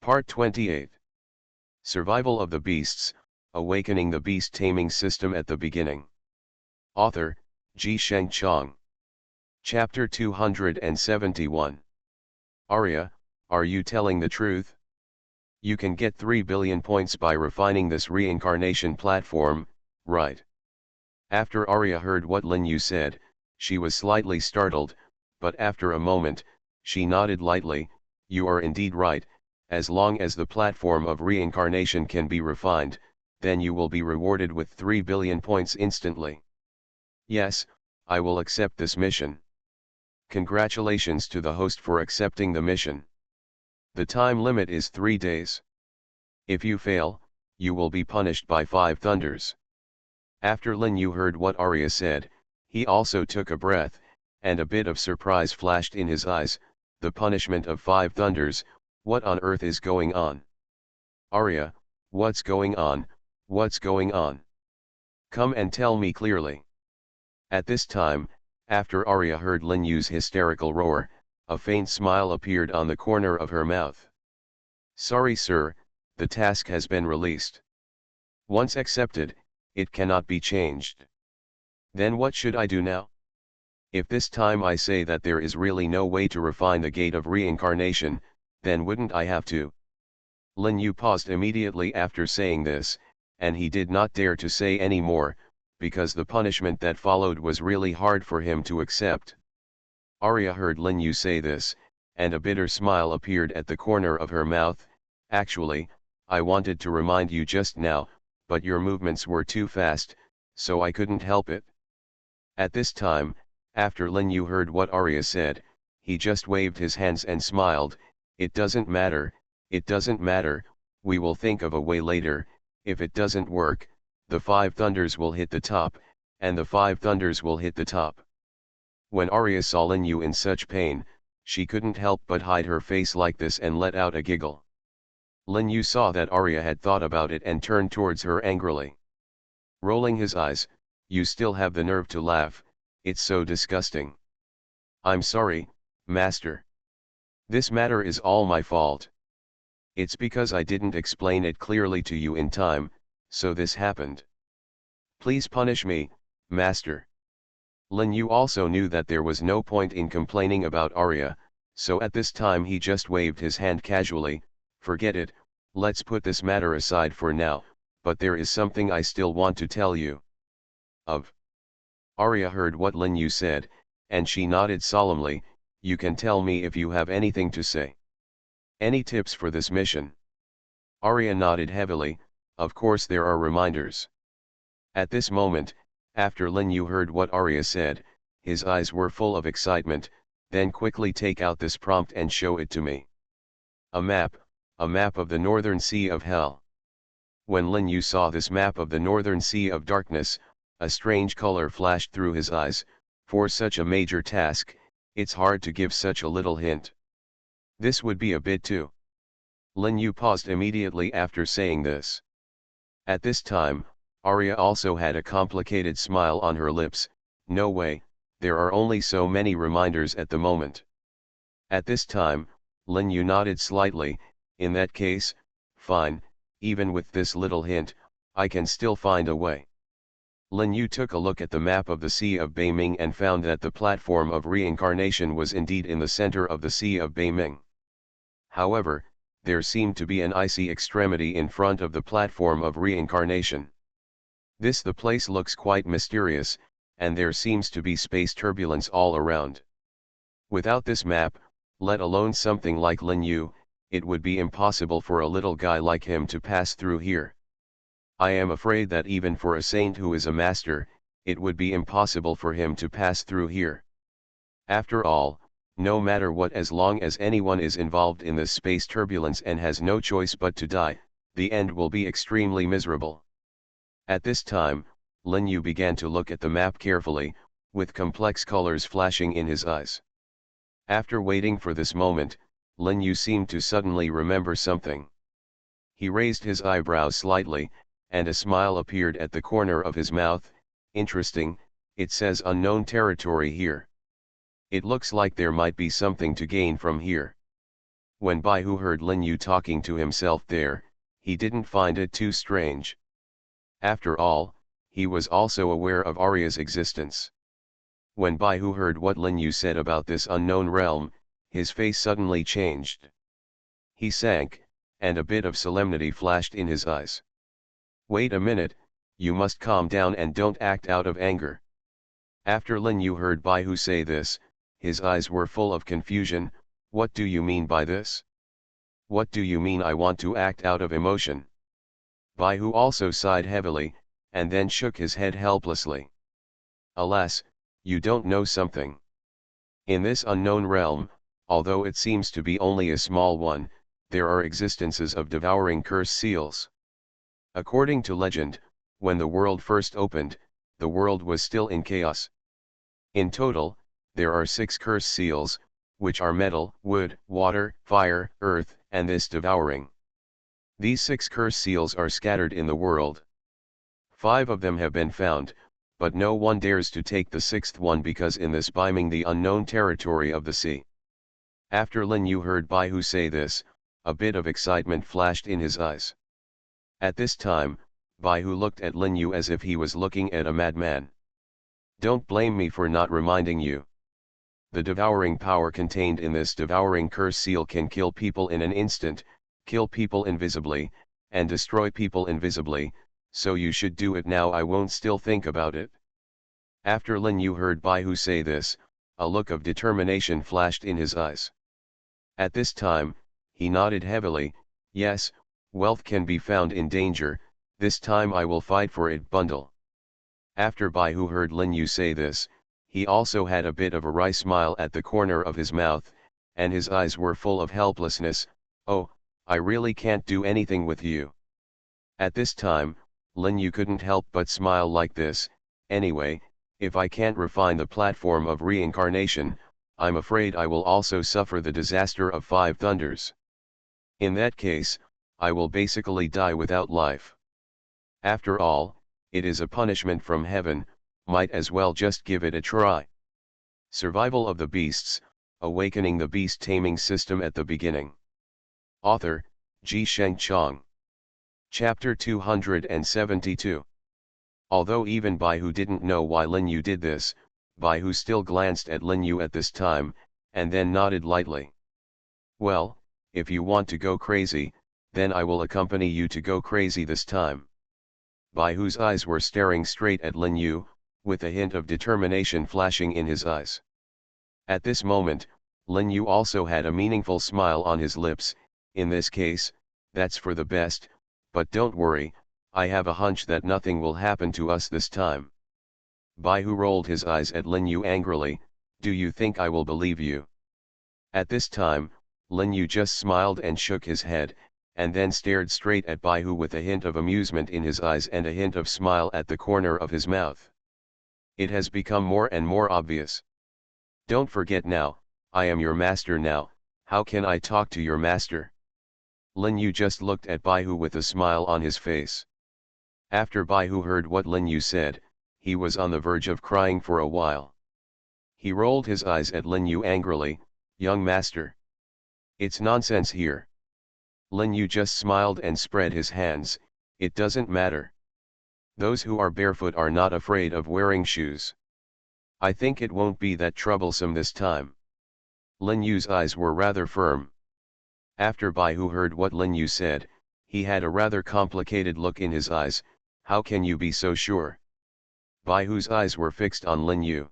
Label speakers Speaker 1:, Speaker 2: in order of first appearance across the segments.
Speaker 1: Part 28. Survival of the Beasts, Awakening the Beast Taming System at the Beginning. Author, Ji Sheng Chong. Chapter 271. Arya, are you telling the truth? You can get 3 billion points by refining this reincarnation platform, right? After Arya heard what Lin Yu said, she was slightly startled, but after a moment, she nodded lightly. You are indeed right. As long as the platform of reincarnation can be refined, then you will be rewarded with 3 billion points instantly. Yes, I will accept this mission. Congratulations to the host for accepting the mission. The time limit is 3 days. If you fail, you will be punished by 5 thunders. After Lin Yu heard what Arya said, he also took a breath, and a bit of surprise flashed in his eyes. The punishment of 5 thunders. What on earth is going on? Arya, what's going on? What's going on? Come and tell me clearly. At this time, after Arya heard Lin Yu's hysterical roar, a faint smile appeared on the corner of her mouth. Sorry sir, the task has been released. Once accepted, it cannot be changed. Then what should I do now? If this time I say that there is really no way to refine the gate of reincarnation, then wouldn't I have to? Lin Yu paused immediately after saying this, and he did not dare to say any more, because the punishment that followed was really hard for him to accept. Arya heard Lin Yu say this, and a bitter smile appeared at the corner of her mouth. Actually, I wanted to remind you just now, but your movements were too fast, so I couldn't help it. At this time, after Lin Yu heard what Arya said, he just waved his hands and smiled. It doesn't matter, we will think of a way later. If it doesn't work, the 5 thunders will hit the top, and the 5 thunders will hit the top. When Arya saw Lin Yu in such pain, she couldn't help but hide her face like this and let out a giggle. Lin Yu saw that Arya had thought about it and turned towards her angrily. Rolling his eyes, you still have the nerve to laugh, it's so disgusting. I'm sorry, master. This matter is all my fault. It's because I didn't explain it clearly to you in time, so this happened. Please punish me, master. Lin Yu also knew that there was no point in complaining about Arya, so at this time he just waved his hand casually. Forget it, let's put this matter aside for now, but there is something I still want to tell you. Arya heard what Lin Yu said, and she nodded solemnly. You can tell me if you have anything to say. Any tips for this mission? Arya nodded heavily. Of course there are reminders. At this moment, after Lin Yu heard what Arya said, his eyes were full of excitement. Then quickly take out this prompt and show it to me. A map of the Northern Sea of Hell. When Lin Yu saw this map of the Northern Sea of Darkness, a strange color flashed through his eyes. For such a major task, it's hard to give such a little hint. This would be a bit too. Lin Yu paused immediately after saying this. At this time, Arya also had a complicated smile on her lips. No way, there are only so many reminders at the moment. At this time, Lin Yu nodded slightly. In that case, fine, even with this little hint, I can still find a way. Lin Yu took a look at the map of the Sea of Beiming and found that the platform of reincarnation was indeed in the center of the Sea of Beiming. However, there seemed to be an icy extremity in front of the platform of reincarnation. The place looks quite mysterious, and there seems to be space turbulence all around. Without this map, let alone something like Lin Yu, it would be impossible for a little guy like him to pass through here. I am afraid that even for a saint who is a master, it would be impossible for him to pass through here. After all, no matter what, as long as anyone is involved in this space turbulence and has no choice but to die, the end will be extremely miserable. At this time, Lin Yu began to look at the map carefully, with complex colors flashing in his eyes. After waiting for this moment, Lin Yu seemed to suddenly remember something. He raised his eyebrows slightly, and a smile appeared at the corner of his mouth. Interesting, it says unknown territory here. It looks like there might be something to gain from here. When Baihu heard Lin Yu talking to himself there, he didn't find it too strange. After all, he was also aware of Arya's existence. When Baihu heard what Lin Yu said about this unknown realm, his face suddenly changed. He sank, and a bit of solemnity flashed in his eyes. Wait a minute, you must calm down and don't act out of anger. After Lin Yu heard Baihu say this, his eyes were full of confusion. What do you mean by this? What do you mean I want to act out of emotion? Baihu also sighed heavily, and then shook his head helplessly. Alas, you don't know something. In this unknown realm, although it seems to be only a small one, there are existences of devouring curse seals. According to legend, when the world first opened, the world was still in chaos. In total, there are 6 curse seals, which are metal, wood, water, fire, earth, and this devouring. These 6 curse seals are scattered in the world. 5 of them have been found, but no one dares to take the 6th one because in this biming the unknown territory of the sea. After Lin Yu heard Baihu say this, a bit of excitement flashed in his eyes. At this time, Baihu looked at Lin Yu as if he was looking at a madman. Don't blame me for not reminding you. The devouring power contained in this devouring curse seal can kill people in an instant, kill people invisibly, and destroy people invisibly, so you should do it now. I won't still think about it. After Lin Yu heard Baihu say this, a look of determination flashed in his eyes. At this time, he nodded heavily. Yes, wealth can be found in danger, this time I will fight for it. Bundle. After Baihu heard Lin Yu say this, he also had a bit of a wry smile at the corner of his mouth, and his eyes were full of helplessness. Oh, I really can't do anything with you. At this time, Lin Yu couldn't help but smile like this. Anyway, if I can't refine the platform of reincarnation, I'm afraid I will also suffer the disaster of 5 thunders. In that case, I will basically die without life. After all, it is a punishment from heaven, might as well just give it a try. Survival of the Beasts, Awakening the Beast Taming System at the Beginning. Author, Ji Sheng Chong. Chapter 272. Although even Baihu didn't know why Lin Yu did this, Baihu still glanced at Lin Yu at this time, and then nodded lightly. Well, if you want to go crazy, then I will accompany you to go crazy this time. Baihu's eyes were staring straight at Lin Yu, with a hint of determination flashing in his eyes. At this moment, Lin Yu also had a meaningful smile on his lips. In this case, that's for the best, but don't worry, I have a hunch that nothing will happen to us this time. Baihu rolled his eyes at Lin Yu angrily. Do you think I will believe you? At this time, Lin Yu just smiled and shook his head, and then stared straight at Baihu with a hint of amusement in his eyes and a hint of smile at the corner of his mouth. It has become more and more obvious. Don't forget now, I am your master now. How can I talk to your master? Lin Yu just looked at Baihu with a smile on his face. After Baihu heard what Lin Yu said, he was on the verge of crying for a while. He rolled his eyes at Lin Yu angrily. Young master. It's nonsense here. Lin Yu just smiled and spread his hands. It doesn't matter. Those who are barefoot are not afraid of wearing shoes. I think it won't be that troublesome this time. Lin Yu's eyes were rather firm. After Baihu heard what Lin Yu said, he had a rather complicated look in his eyes. How can you be so sure? Baihu's eyes were fixed on Lin Yu.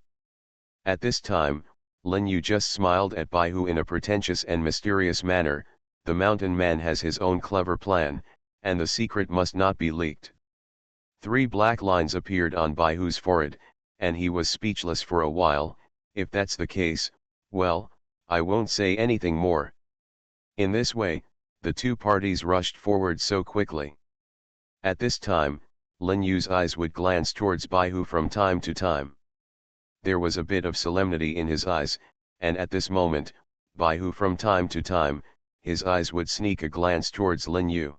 Speaker 1: At this time, Lin Yu just smiled at Baihu in a pretentious and mysterious manner. The mountain man has his own clever plan, and the secret must not be leaked. 3 black lines appeared on Baihu's forehead, and he was speechless for a while. If that's the case, well, I won't say anything more. In this way, the 2 parties rushed forward so quickly. At this time, Lin Yu's eyes would glance towards Baihu from time to time. There was a bit of solemnity in his eyes, and at this moment, Baihu from time to time, his eyes would sneak a glance towards Lin Yu.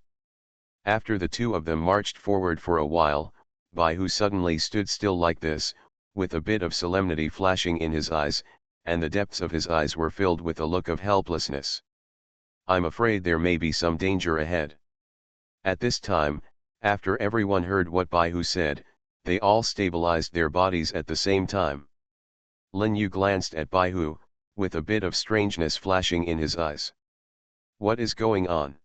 Speaker 1: After the 2 of them marched forward for a while, Baihu suddenly stood still like this, with a bit of solemnity flashing in his eyes, and the depths of his eyes were filled with a look of helplessness. I'm afraid there may be some danger ahead. At this time, after everyone heard what Baihu said, they all stabilized their bodies at the same time. Lin Yu glanced at Baihu, with a bit of strangeness flashing in his eyes. What is going on?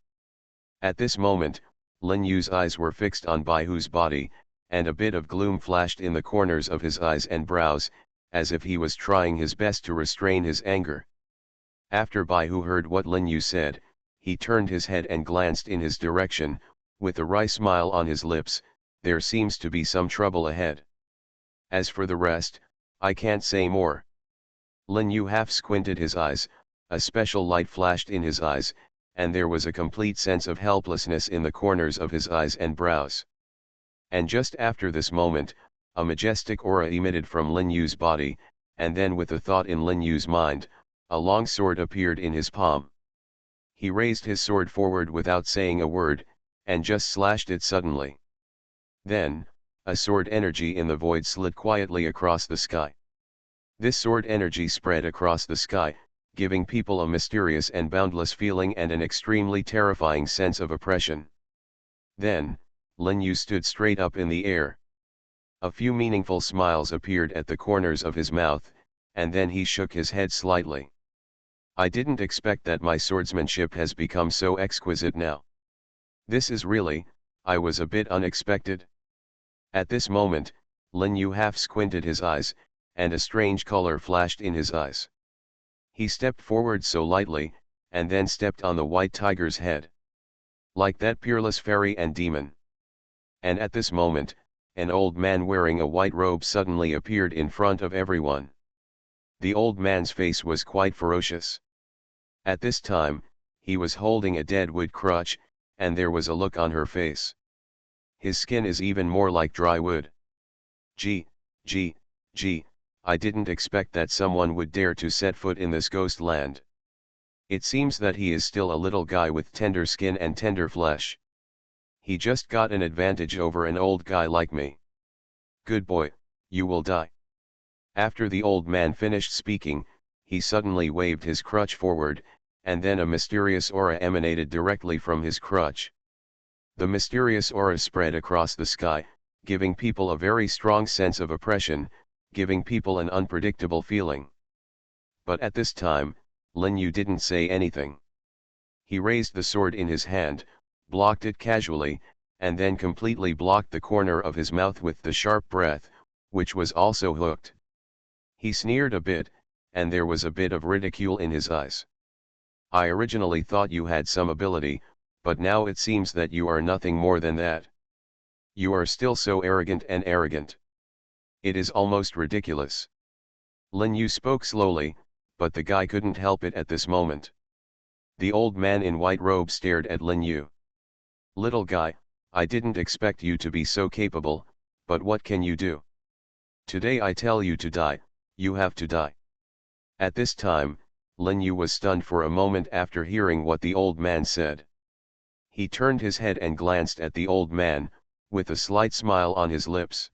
Speaker 1: At this moment, Lin Yu's eyes were fixed on Baihu's body, and a bit of gloom flashed in the corners of his eyes and brows, as if he was trying his best to restrain his anger. After Baihu heard what Lin Yu said, he turned his head and glanced in his direction, with a wry smile on his lips. There seems to be some trouble ahead. As for the rest, I can't say more. Lin Yu half squinted his eyes, a special light flashed in his eyes, and there was a complete sense of helplessness in the corners of his eyes and brows. And just after this moment, a majestic aura emitted from Lin Yu's body, and then with a thought in Lin Yu's mind, a long sword appeared in his palm. He raised his sword forward without saying a word, and just slashed it suddenly. Then, a sword energy in the void slid quietly across the sky. This sword energy spread across the sky, giving people a mysterious and boundless feeling and an extremely terrifying sense of oppression. Then, Lin Yu stood straight up in the air. A few meaningful smiles appeared at the corners of his mouth, and then he shook his head slightly. I didn't expect that my swordsmanship has become so exquisite now. This is really, I was a bit unexpected. At this moment, Lin Yu half squinted his eyes, and a strange color flashed in his eyes. He stepped forward so lightly, and then stepped on the white tiger's head. Like that peerless fairy and demon. And at this moment, an old man wearing a white robe suddenly appeared in front of everyone. The old man's face was quite ferocious. At this time, he was holding a dead wood crutch, and there was a look on her face. His skin is even more like dry wood. Gee, I didn't expect that someone would dare to set foot in this ghost land. It seems that he is still a little guy with tender skin and tender flesh. He just got an advantage over an old guy like me. Good boy, you will die. After the old man finished speaking, he suddenly waved his crutch forward, and then a mysterious aura emanated directly from his crutch. The mysterious aura spread across the sky, giving people a very strong sense of oppression, giving people an unpredictable feeling. But at this time, Lin Yu didn't say anything. He raised the sword in his hand, blocked it casually, and then completely blocked the corner of his mouth with the sharp breath, which was also hooked. He sneered a bit, and there was a bit of ridicule in his eyes. I originally thought you had some ability, but now it seems that you are nothing more than that. You are still so arrogant and arrogant. It is almost ridiculous. Lin Yu spoke slowly, but the guy couldn't help it at this moment. The old man in white robe stared at Lin Yu. Little guy, I didn't expect you to be so capable, but what can you do? Today I tell you to die, you have to die. At this time, Lin Yu was stunned for a moment after hearing what the old man said. He turned his head and glanced at the old man, with a slight smile on his lips.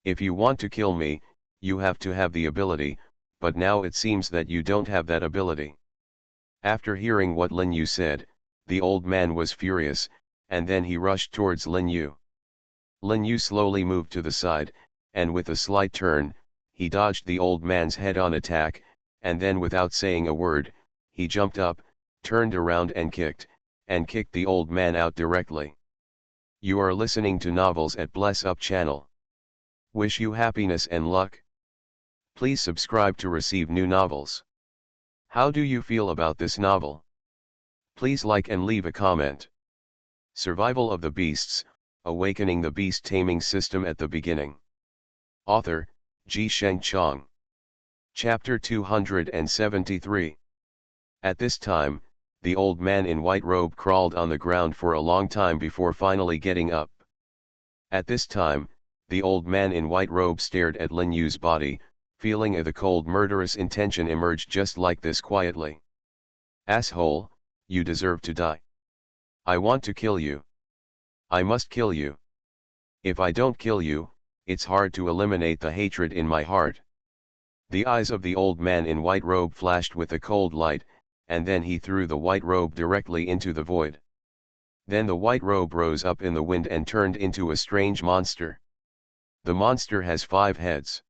Speaker 1: If you want to kill me, you have to have the ability, but now it seems that you don't have that ability. After hearing what Lin Yu said, the old man was furious, and then he rushed towards Lin Yu. Lin Yu slowly moved to the side, and with a slight turn, he dodged the old man's head-on attack, and then without saying a word, he jumped up, turned around and kicked the old man out directly. You are listening to novels at Bless Up channel. Wish you happiness and luck. Please subscribe to receive new novels. How do you feel about this novel? Please like and leave a comment. Survival of the Beasts, Awakening the Beast Taming System at the Beginning. Author, Ji Sheng Chong. Chapter 273. At this time, the old man in white robe crawled on the ground for a long time before finally getting up. At this time, the old man in white robe stared at Lin Yu's body, feeling the cold murderous intention emerged just like this quietly. Asshole, you deserve to die. I want to kill you. I must kill you. If I don't kill you, it's hard to eliminate the hatred in my heart. The eyes of the old man in white robe flashed with a cold light, and then he threw the white robe directly into the void. Then the white robe rose up in the wind and turned into a strange monster. The monster has 5 heads.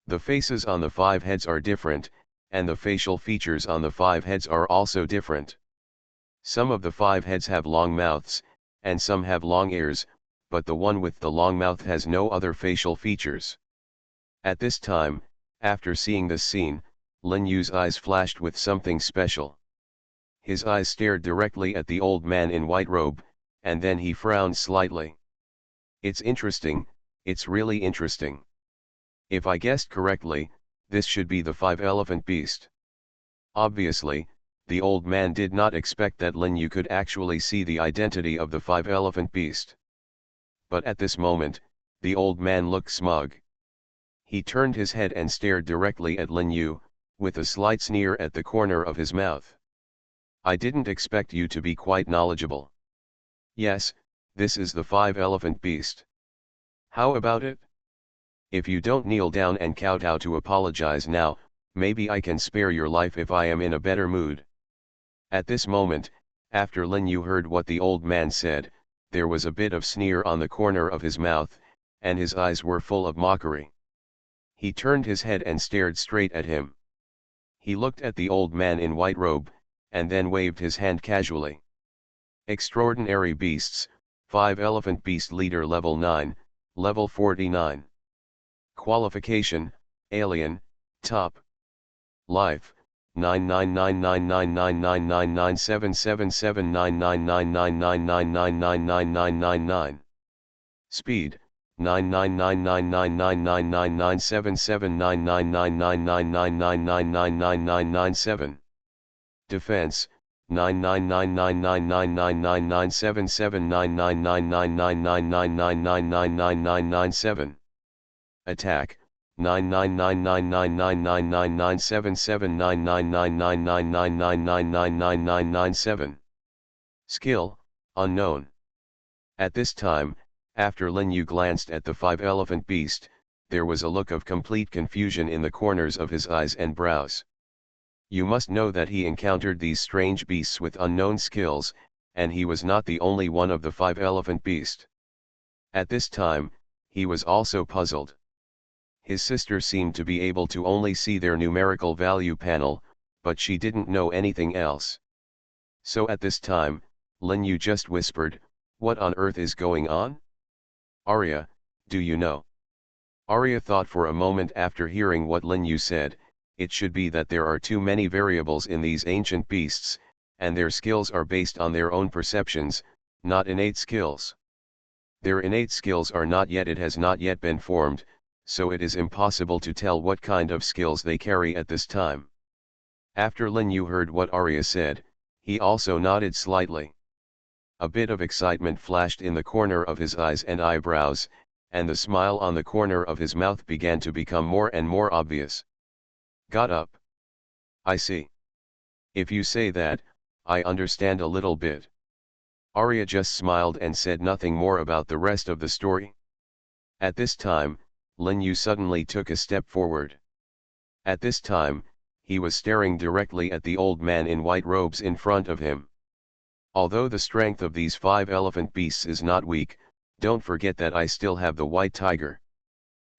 Speaker 1: The faces on the 5 heads are different, and the facial features on the 5 heads are also different. Some of the 5 heads have long mouths, and some have long ears, but the one with the long mouth has no other facial features. At this time, after seeing this scene, Lin Yu's eyes flashed with something special. His eyes stared directly at the old man in white robe, and then he frowned slightly. It's interesting, it's really interesting. If I guessed correctly, this should be the 5-elephant beast. Obviously, the old man did not expect that Lin Yu could actually see the identity of the 5-elephant beast. But at this moment, the old man looked smug. He turned his head and stared directly at Lin Yu, with a slight sneer at the corner of his mouth. I didn't expect you to be quite knowledgeable. Yes, this is the 5-elephant beast. How about it? If you don't kneel down and kowtow to apologize now, maybe I can spare your life if I am in a better mood. At this moment, after Lin Yu heard what the old man said, there was a bit of sneer on the corner of his mouth, and his eyes were full of mockery. He turned his head and stared straight at him. He looked at the old man in white robe, and then waved his hand casually. Extraordinary beasts, 5-elephant beast leader level 9, level 49. Qualification, alien, top. Life, 99999999777999999999999. Speed, 99999999779999999999997. Defense, 99999999779999999999997. Attack, 9999997799999999997. Skill, unknown. At this time, after Lin Yu glanced at the 5-elephant beast, there was a look of complete confusion in the corners of his eyes and brows. You must know that he encountered these strange beasts with unknown skills, and he was not the only one of the 5-elephant beast. At this time, he was also puzzled. His sister seemed to be able to only see their numerical value panel, but she didn't know anything else. So at this time, Lin Yu just whispered, "What on earth is going on? Arya, do you know?" Arya thought for a moment after hearing what Lin Yu said. It should be that there are too many variables in these ancient beasts, and their skills are based on their own perceptions, not innate skills. Their innate skills are not yet, it has not yet been formed, so it is impossible to tell what kind of skills they carry at this time. After Lin Yu heard what Arya said, he also nodded slightly. A bit of excitement flashed in the corner of his eyes and eyebrows, and the smile on the corner of his mouth began to become more and more obvious. Got up. I see. If you say that, I understand a little bit. Arya just smiled and said nothing more about the rest of the story. At this time, Lin Yu suddenly took a step forward. At this time, he was staring directly at the old man in white robes in front of him. Although the strength of these 5-elephant beasts is not weak, don't forget that I still have the white tiger.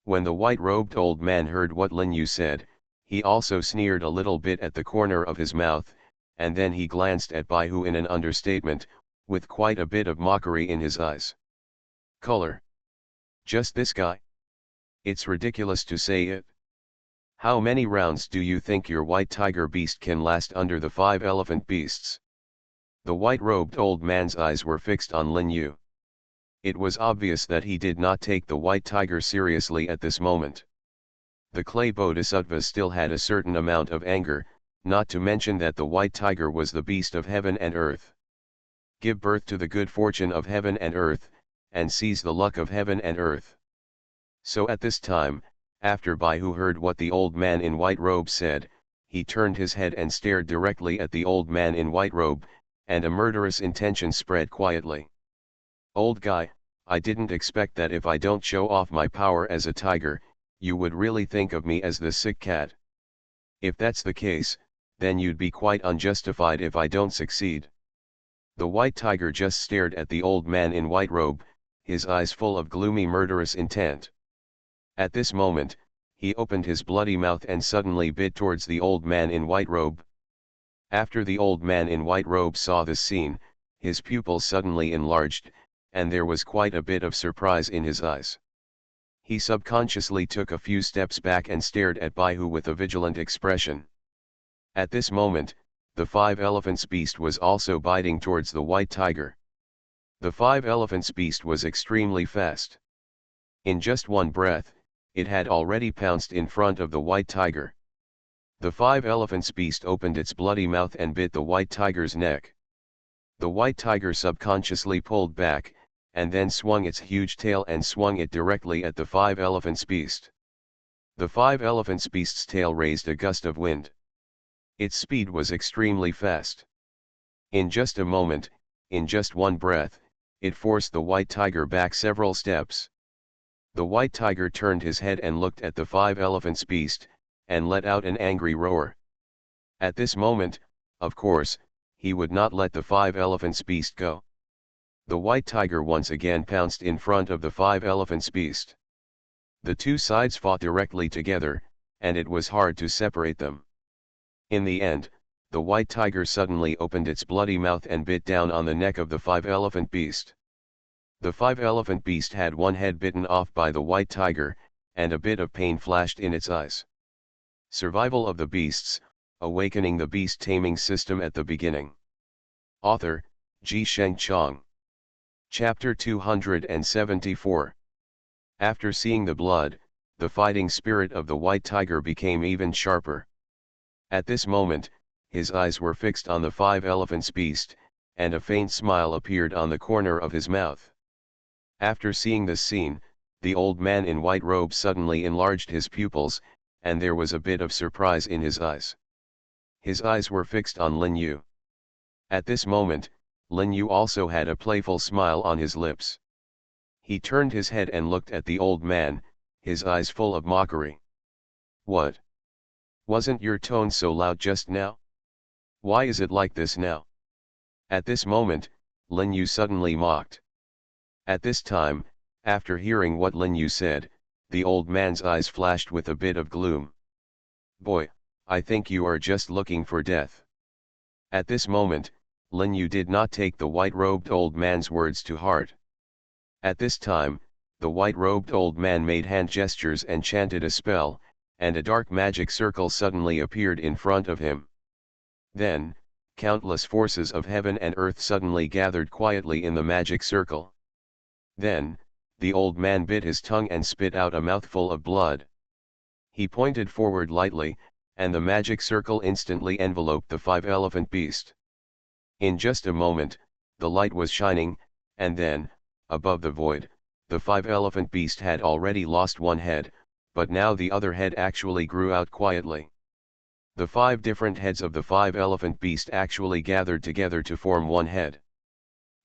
Speaker 1: When the white-robed old man heard what Lin Yu said, he also sneered a little bit at the corner of his mouth, and then he glanced at Bai Hu in an understatement, with quite a bit of mockery in his eyes. Color. Just this guy? It's ridiculous to say it. How many rounds do you think your white tiger beast can last under the 5-elephant beasts? The white-robed old man's eyes were fixed on Lin Yu. It was obvious that he did not take the white tiger seriously at this moment. The clay bodhisattva still had a certain amount of anger, not to mention that the white tiger was the beast of heaven and earth. Give birth to the good fortune of heaven and earth, and seize the luck of heaven and earth. So at this time, after Bai Hu heard what the old man in white robe said, he turned his head and stared directly at the old man in white robe, and a murderous intention spread quietly. Old guy, I didn't expect that if I don't show off my power as a tiger, you would really think of me as the sick cat. If that's the case, then you'd be quite unjustified if I don't succeed. The white tiger just stared at the old man in white robe, his eyes full of gloomy murderous intent. At this moment, he opened his bloody mouth and suddenly bit towards the old man in white robe. After the old man in white robe saw this scene, his pupils suddenly enlarged, and there was quite a bit of surprise in his eyes. He subconsciously took a few steps back and stared at Baihu with a vigilant expression. At this moment, the 5 elephants beast was also biting towards the white tiger. The 5 elephants beast was extremely fast. In just one breath, it had already pounced in front of the white tiger. The 5 elephants beast opened its bloody mouth and bit the white tiger's neck. The white tiger subconsciously pulled back, and then swung its huge tail and swung it directly at the 5 elephants beast. The 5 elephants beast's tail raised a gust of wind. Its speed was extremely fast. In just a moment, in just one breath, it forced the white tiger back several steps. The white tiger turned his head and looked at the 5 elephants beast, and let out an angry roar. At this moment, of course, he would not let the 5 elephants beast go. The white tiger once again pounced in front of the 5 elephants beast. The two sides fought directly together, and it was hard to separate them. In the end, the white tiger suddenly opened its bloody mouth and bit down on the neck of the 5 elephant beast. The 5 elephant beast had one head bitten off by the white tiger, and a bit of pain flashed in its eyes. Survival of the Beasts, Awakening the Beast Taming System at the Beginning. Author, Ji Sheng Chong. Chapter 274. After seeing the blood, the fighting spirit of the white tiger became even sharper. At this moment, his eyes were fixed on the 5 elephants beast, and a faint smile appeared on the corner of his mouth. After seeing this scene, the old man in white robe suddenly enlarged his pupils, and there was a bit of surprise in his eyes. His eyes were fixed on Lin Yu. At this moment, Lin Yu also had a playful smile on his lips. He turned his head and looked at the old man, his eyes full of mockery. "What? Wasn't your tone so loud just now? Why is it like this now?" At this moment, Lin Yu suddenly mocked. At this time, after hearing what Lin Yu said, the old man's eyes flashed with a bit of gloom. "Boy, I think you are just looking for death." At this moment, Lin Yu did not take the white-robed old man's words to heart. At this time, the white-robed old man made hand gestures and chanted a spell, and a dark magic circle suddenly appeared in front of him. Then, countless forces of heaven and earth suddenly gathered quietly in the magic circle. Then, the old man bit his tongue and spit out a mouthful of blood. He pointed forward lightly, and the magic circle instantly enveloped the 5 elephant beast. In just a moment, the light was shining, and then, above the void, the 5 elephant beast had already lost one head, but now the other head actually grew out quietly. The 5 different heads of the 5 elephant beast actually gathered together to form one head.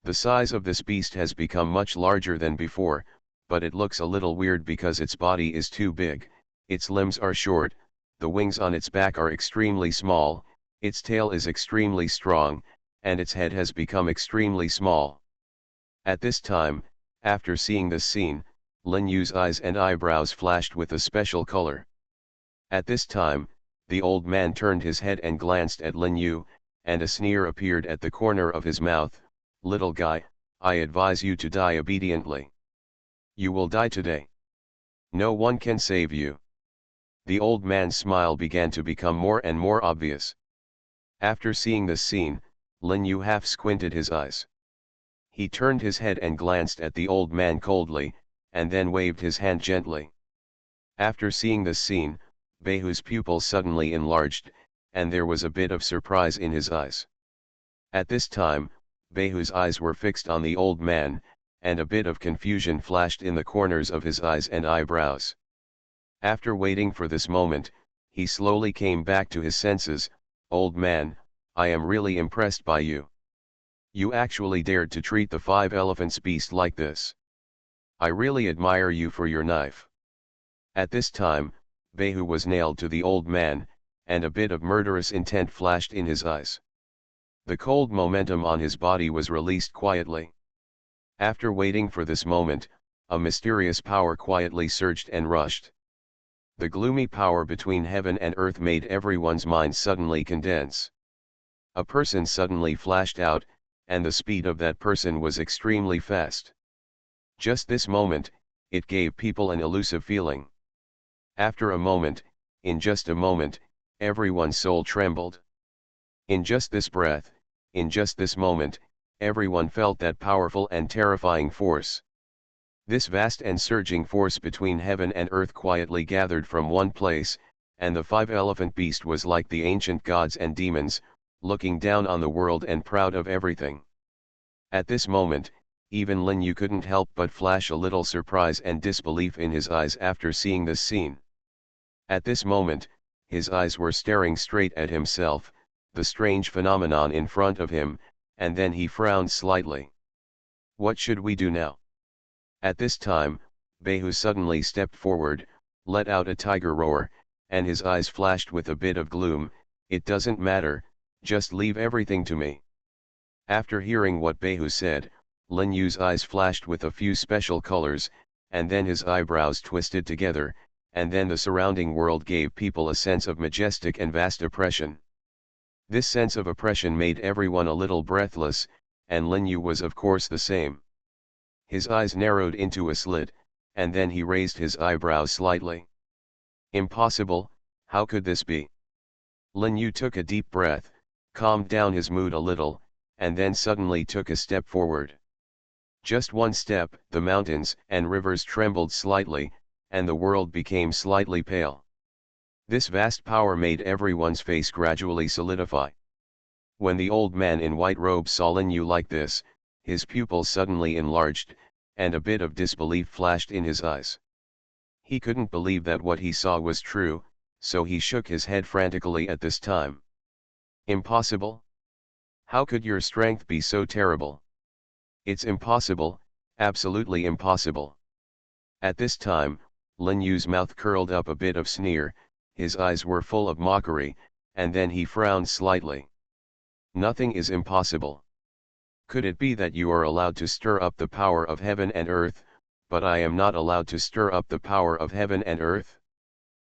Speaker 1: The size of this beast has become much larger than before, but it looks a little weird because its body is too big, its limbs are short, the wings on its back are extremely small, its tail is extremely strong, and its head has become extremely small. At this time, after seeing this scene, Lin Yu's eyes and eyebrows flashed with a special color. At this time, the old man turned his head and glanced at Lin Yu, and a sneer appeared at the corner of his mouth. "Little guy, I advise you to die obediently. You will die today. No one can save you." The old man's smile began to become more and more obvious. After seeing this scene, Lin Yu half squinted his eyes. He turned his head and glanced at the old man coldly, and then waved his hand gently. After seeing this scene, Beihu's pupils suddenly enlarged, and there was a bit of surprise in his eyes. At this time, Beihu's eyes were fixed on the old man, and a bit of confusion flashed in the corners of his eyes and eyebrows. After waiting for this moment, he slowly came back to his senses. "Old man, I am really impressed by you. You actually dared to treat the 5 elephants beast like this. I really admire you for your knife." At this time, Beihu was nailed to the old man, and a bit of murderous intent flashed in his eyes. The cold momentum on his body was released quietly. After waiting for this moment, a mysterious power quietly surged and rushed. The gloomy power between heaven and earth made everyone's mind suddenly condense. A person suddenly flashed out, and the speed of that person was extremely fast. Just this moment, it gave people an elusive feeling. After a moment, in just a moment, everyone's soul trembled. In just this breath, in just this moment, everyone felt that powerful and terrifying force. This vast and surging force between heaven and earth quietly gathered from one place, and the five-elephant beast was like the ancient gods and demons, looking down on the world and proud of everything. At this moment, even Lin Yu couldn't help but flash a little surprise and disbelief in his eyes after seeing this scene. At this moment, his eyes were staring straight at himself, the strange phenomenon in front of him, and then he frowned slightly. What should we do now? At this time, Behu suddenly stepped forward, let out a tiger roar, and his eyes flashed with a bit of gloom. It doesn't matter, just leave everything to me. After hearing what Behu said, Lin Yu's eyes flashed with a few special colors, and then his eyebrows twisted together, and then the surrounding world gave people a sense of majestic and vast oppression. This sense of oppression made everyone a little breathless, and Lin Yu was of course the same. His eyes narrowed into a slit, and then he raised his eyebrows slightly. Impossible, how could this be? Lin Yu took a deep breath, calmed down his mood a little, and then suddenly took a step forward. Just one step, the mountains and rivers trembled slightly, and the world became slightly pale. This vast power made everyone's face gradually solidify. When the old man in white robes saw Lin Yu like this, his pupils suddenly enlarged, and a bit of disbelief flashed in his eyes. He couldn't believe that what he saw was true, so he shook his head frantically at this time. Impossible? How could your strength be so terrible? It's impossible, absolutely impossible. At this time, Lin Yu's mouth curled up a bit of sneer, his eyes were full of mockery, and then he frowned slightly. Nothing is impossible. Could it be that you are allowed to stir up the power of heaven and earth, but I am not allowed to stir up the power of heaven and earth?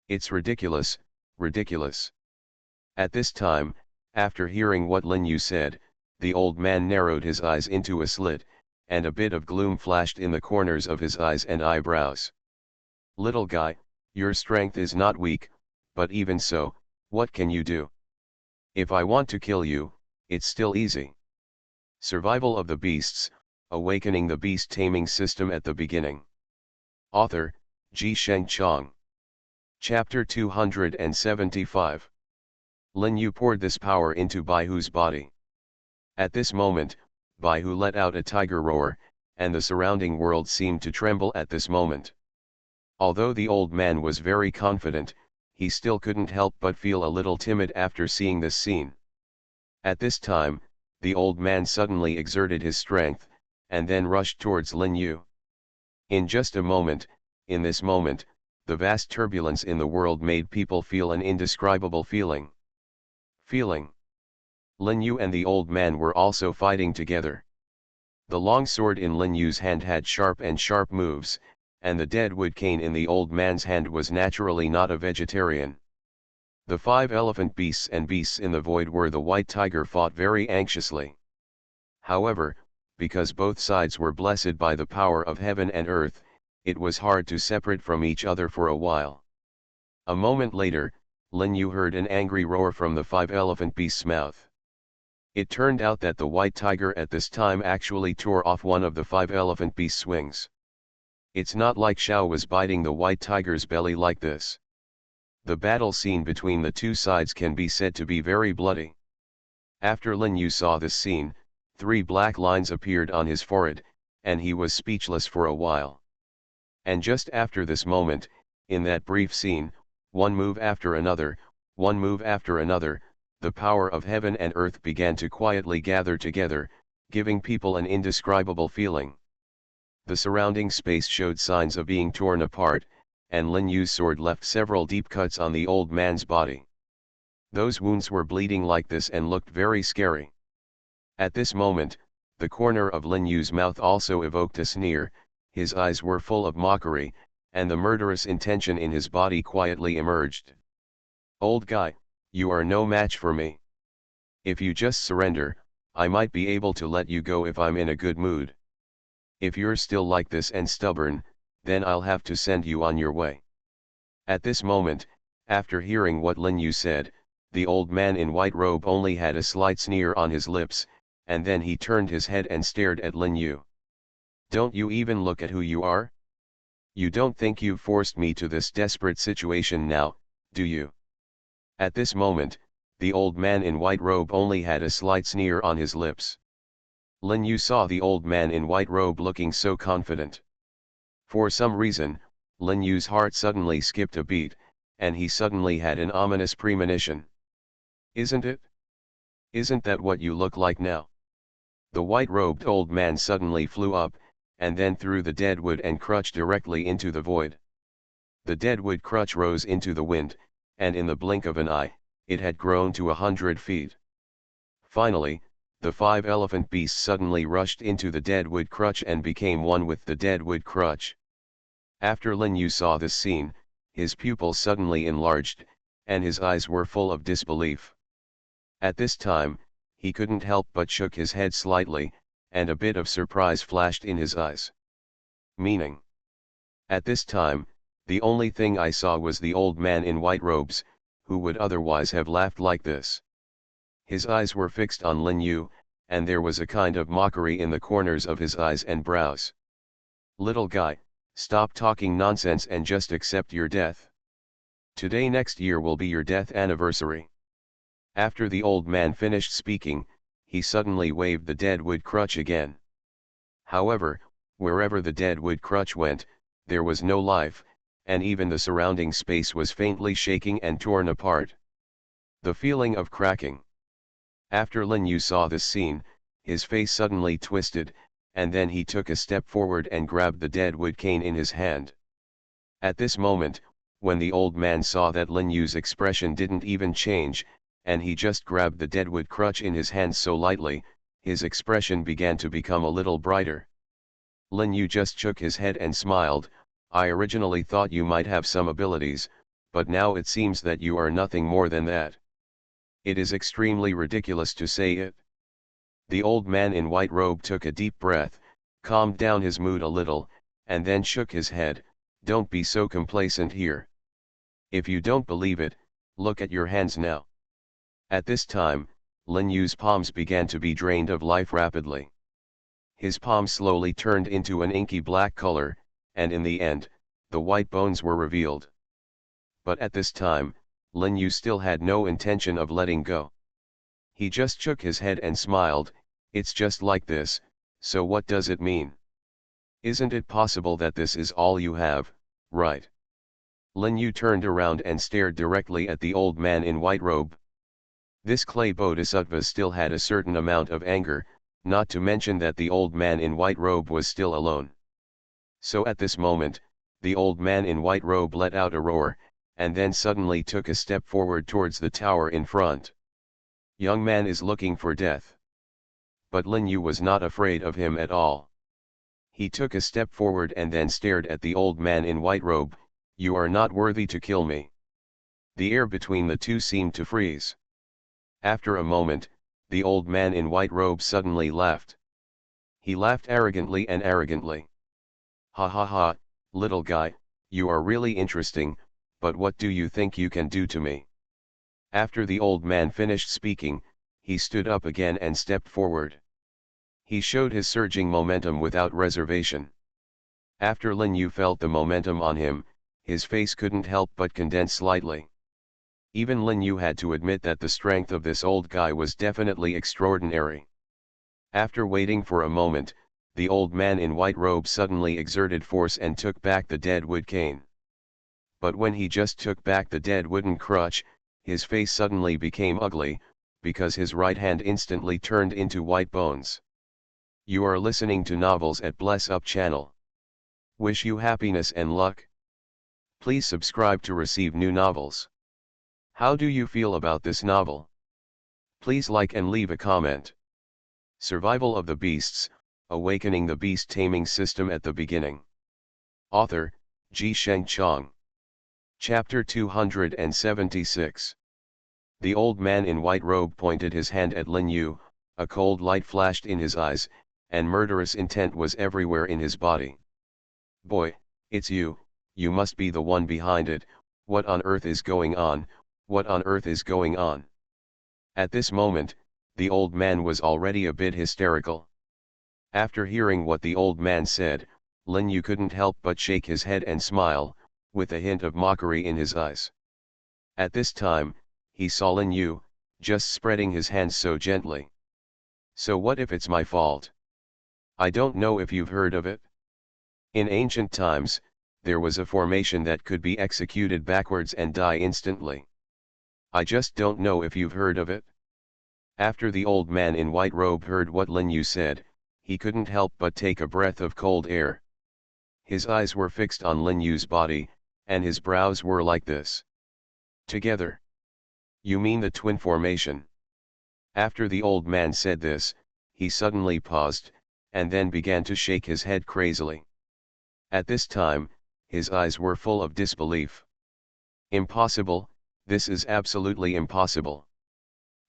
Speaker 1: It's ridiculous, ridiculous. At this time, after hearing what Lin Yu said, the old man narrowed his eyes into a slit, and a bit of gloom flashed in the corners of his eyes and eyebrows. Little guy, your strength is not weak, but even so, what can you do? If I want to kill you, it's still easy. Survival of the Beasts, Awakening the Beast Taming System at the Beginning. Author, Ji Sheng Chong. Chapter 275. Lin Yu poured this power into Baihu's body. At this moment, Baihu let out a tiger roar, and the surrounding world seemed to tremble at this moment. Although the old man was very confident, he still couldn't help but feel a little timid after seeing this scene. At this time, the old man suddenly exerted his strength, and then rushed towards Lin Yu. In just a moment, in this moment, the vast turbulence in the world made people feel an indescribable feeling. Lin Yu and the old man were also fighting together. The long sword in Lin Yu's hand had sharp moves, and the deadwood cane in the old man's hand was naturally not a vegetarian. The five elephant beasts and beasts in the void where the white tiger fought very anxiously. However, because both sides were blessed by the power of heaven and earth, it was hard to separate from each other for a while. A moment later, Lin Yu heard an angry roar from the five elephant beast's mouth. It turned out that the white tiger at this time actually tore off one of the five elephant beast's wings. It's not like Shao was biting the white tiger's belly like this. The battle scene between the two sides can be said to be very bloody. After Lin Yu saw this scene, 3 black lines appeared on his forehead, and he was speechless for a while. And just after this moment, in that brief scene, one move after another, the power of heaven and earth began to quietly gather together, giving people an indescribable feeling. The surrounding space showed signs of being torn apart, and Lin Yu's sword left several deep cuts on the old man's body. Those wounds were bleeding like this and looked very scary. At this moment, the corner of Lin Yu's mouth also evoked a sneer, his eyes were full of mockery, and the murderous intention in his body quietly emerged. Old guy, you are no match for me. If you just surrender, I might be able to let you go if I'm in a good mood. If you're still like this and stubborn, then I'll have to send you on your way. At this moment, after hearing what Lin Yu said, the old man in white robe only had a slight sneer on his lips, and then he turned his head and stared at Lin Yu. Don't you even look at who you are? You don't think you've forced me to this desperate situation now, do you? At this moment, the old man in white robe only had a slight sneer on his lips. Lin Yu saw the old man in white robe looking so confident. For some reason, Lin Yu's heart suddenly skipped a beat, and he suddenly had an ominous premonition. Isn't it? Isn't that what you look like now? The white-robed old man suddenly flew up, and then threw the dead wood and crutch directly into the void. The dead wood crutch rose into the wind, and in the blink of an eye, it had grown to 100 feet. Finally, the 5 elephant beasts suddenly rushed into the dead wood crutch and became one with the dead wood crutch. After Lin Yu saw this scene, his pupils suddenly enlarged, and his eyes were full of disbelief. At this time, he couldn't help but shook his head slightly, and a bit of surprise flashed in his eyes. Meaning? At this time, the only thing I saw was the old man in white robes, who would otherwise have laughed like this. His eyes were fixed on Lin Yu, and there was a kind of mockery in the corners of his eyes and brows. Little guy, stop talking nonsense and just accept your death. Today next year will be your death anniversary. After the old man finished speaking, he suddenly waved the dead wood crutch again. However, wherever the dead wood crutch went, there was no life, and even the surrounding space was faintly shaking and torn apart. The feeling of cracking. After Lin Yu saw this scene, his face suddenly twisted, and then he took a step forward and grabbed the dead wood cane in his hand. At this moment, when the old man saw that Lin Yu's expression didn't even change, and he just grabbed the deadwood crutch in his hands so lightly, his expression began to become a little brighter. Lin Yu just shook his head and smiled. I originally thought you might have some abilities, but now it seems that you are nothing more than that. It is extremely ridiculous to say it. The old man in white robe took a deep breath, calmed down his mood a little, and then shook his head. Don't be so complacent here. If you don't believe it, look at your hands now. At this time, Lin Yu's palms began to be drained of life rapidly. His palms slowly turned into an inky black color, and in the end, the white bones were revealed. But at this time, Lin Yu still had no intention of letting go. He just shook his head and smiled. It's just like this, so what does it mean? Isn't it possible that this is all you have, right? Lin Yu turned around and stared directly at the old man in white robe. This clay bodhisattva still had a certain amount of anger, not to mention that the old man in white robe was still alone. So at this moment, the old man in white robe let out a roar, and then suddenly took a step forward towards the tower in front. Young man is looking for death. But Lin Yu was not afraid of him at all. He took a step forward and then stared at the old man in white robe. You are not worthy to kill me. The air between the two seemed to freeze. After a moment, the old man in white robe suddenly laughed. He laughed arrogantly and arrogantly. Ha ha ha, little guy, you are really interesting, but what do you think you can do to me? After the old man finished speaking, he stood up again and stepped forward. He showed his surging momentum without reservation. After Lin Yu felt the momentum on him, his face couldn't help but condense slightly. Even Lin Yu had to admit that the strength of this old guy was definitely extraordinary. After waiting for a moment, the old man in white robe suddenly exerted force and took back the dead wood cane. But when he just took back the dead wooden crutch, his face suddenly became ugly, because his right hand instantly turned into white bones. You are listening to novels at Bless Up channel. Wish you happiness and luck. Please subscribe to receive new novels. How do you feel about this novel? Please like and leave a comment. Survival of the Beasts, Awakening the Beast Taming System at the Beginning. Author, Ji Sheng Chong. Chapter 276. The old man in white robe pointed his hand at Lin Yu, a cold light flashed in his eyes, and murderous intent was everywhere in his body. Boy, it's you, you must be the one behind it. What on earth is going on, what on earth is going on? At this moment, the old man was already a bit hysterical. After hearing what the old man said, Lin Yu couldn't help but shake his head and smile, with a hint of mockery in his eyes. At this time, he saw Lin Yu, just spreading his hands so gently. So what if it's my fault? I don't know if you've heard of it. In ancient times, there was a formation that could be executed backwards and die instantly. I just don't know if you've heard of it. After the old man in white robe heard what Lin Yu said, he couldn't help but take a breath of cold air. His eyes were fixed on Lin Yu's body, and his brows were like this. Together. You mean the twin formation? After the old man said this, he suddenly paused, and then began to shake his head crazily. At this time, his eyes were full of disbelief. Impossible, this is absolutely impossible.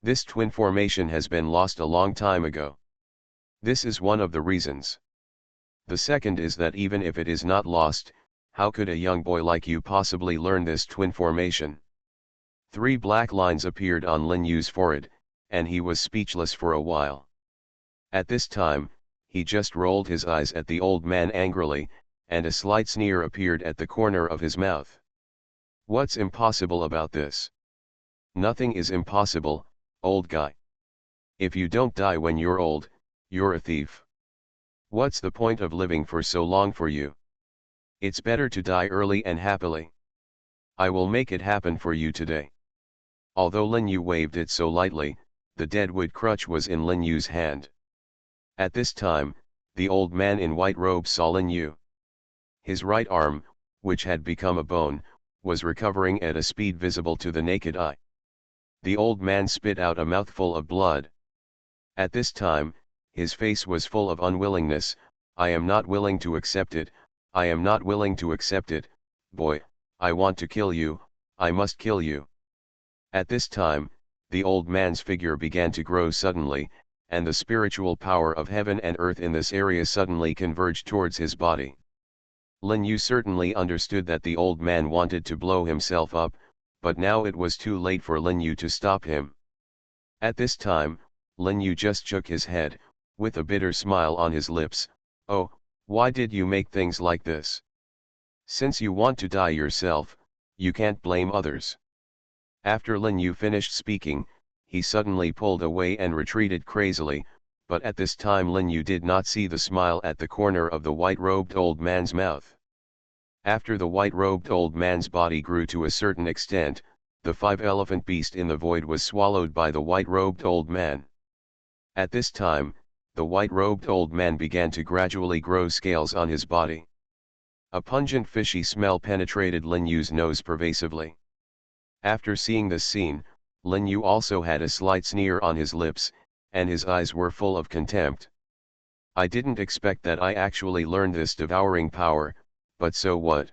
Speaker 1: This twin formation has been lost a long time ago. This is one of the reasons. The second is that even if it is not lost, how could a young boy like you possibly learn this twin formation? 3 black lines appeared on Lin Yu's forehead, and he was speechless for a while. At this time, he just rolled his eyes at the old man angrily, and a slight sneer appeared at the corner of his mouth. What's impossible about this? Nothing is impossible, old guy. If you don't die when you're old, you're a thief. What's the point of living for so long for you? It's better to die early and happily. I will make it happen for you today. Although Lin Yu waved it so lightly, the deadwood crutch was in Lin Yu's hand. At this time, the old man in white robe saw Lin Yu. His right arm, which had become a bone, was recovering at a speed visible to the naked eye. The old man spit out a mouthful of blood. At this time, his face was full of unwillingness. I am not willing to accept it, I am not willing to accept it, boy, I want to kill you, I must kill you. At this time, the old man's figure began to grow suddenly, and the spiritual power of heaven and earth in this area suddenly converged towards his body. Lin Yu certainly understood that the old man wanted to blow himself up, but now it was too late for Lin Yu to stop him. At this time, Lin Yu just shook his head, with a bitter smile on his lips. Oh, why did you make things like this? Since you want to die yourself, you can't blame others. After Lin Yu finished speaking, he suddenly pulled away and retreated crazily, but at this time Lin Yu did not see the smile at the corner of the white-robed old man's mouth. After the white-robed old man's body grew to a certain extent, the 5-elephant beast in the void was swallowed by the white-robed old man. At this time, the white-robed old man began to gradually grow scales on his body. A pungent fishy smell penetrated Lin Yu's nose pervasively. After seeing this scene, Lin Yu also had a slight sneer on his lips, and his eyes were full of contempt. I didn't expect that I actually learned this devouring power, but so what?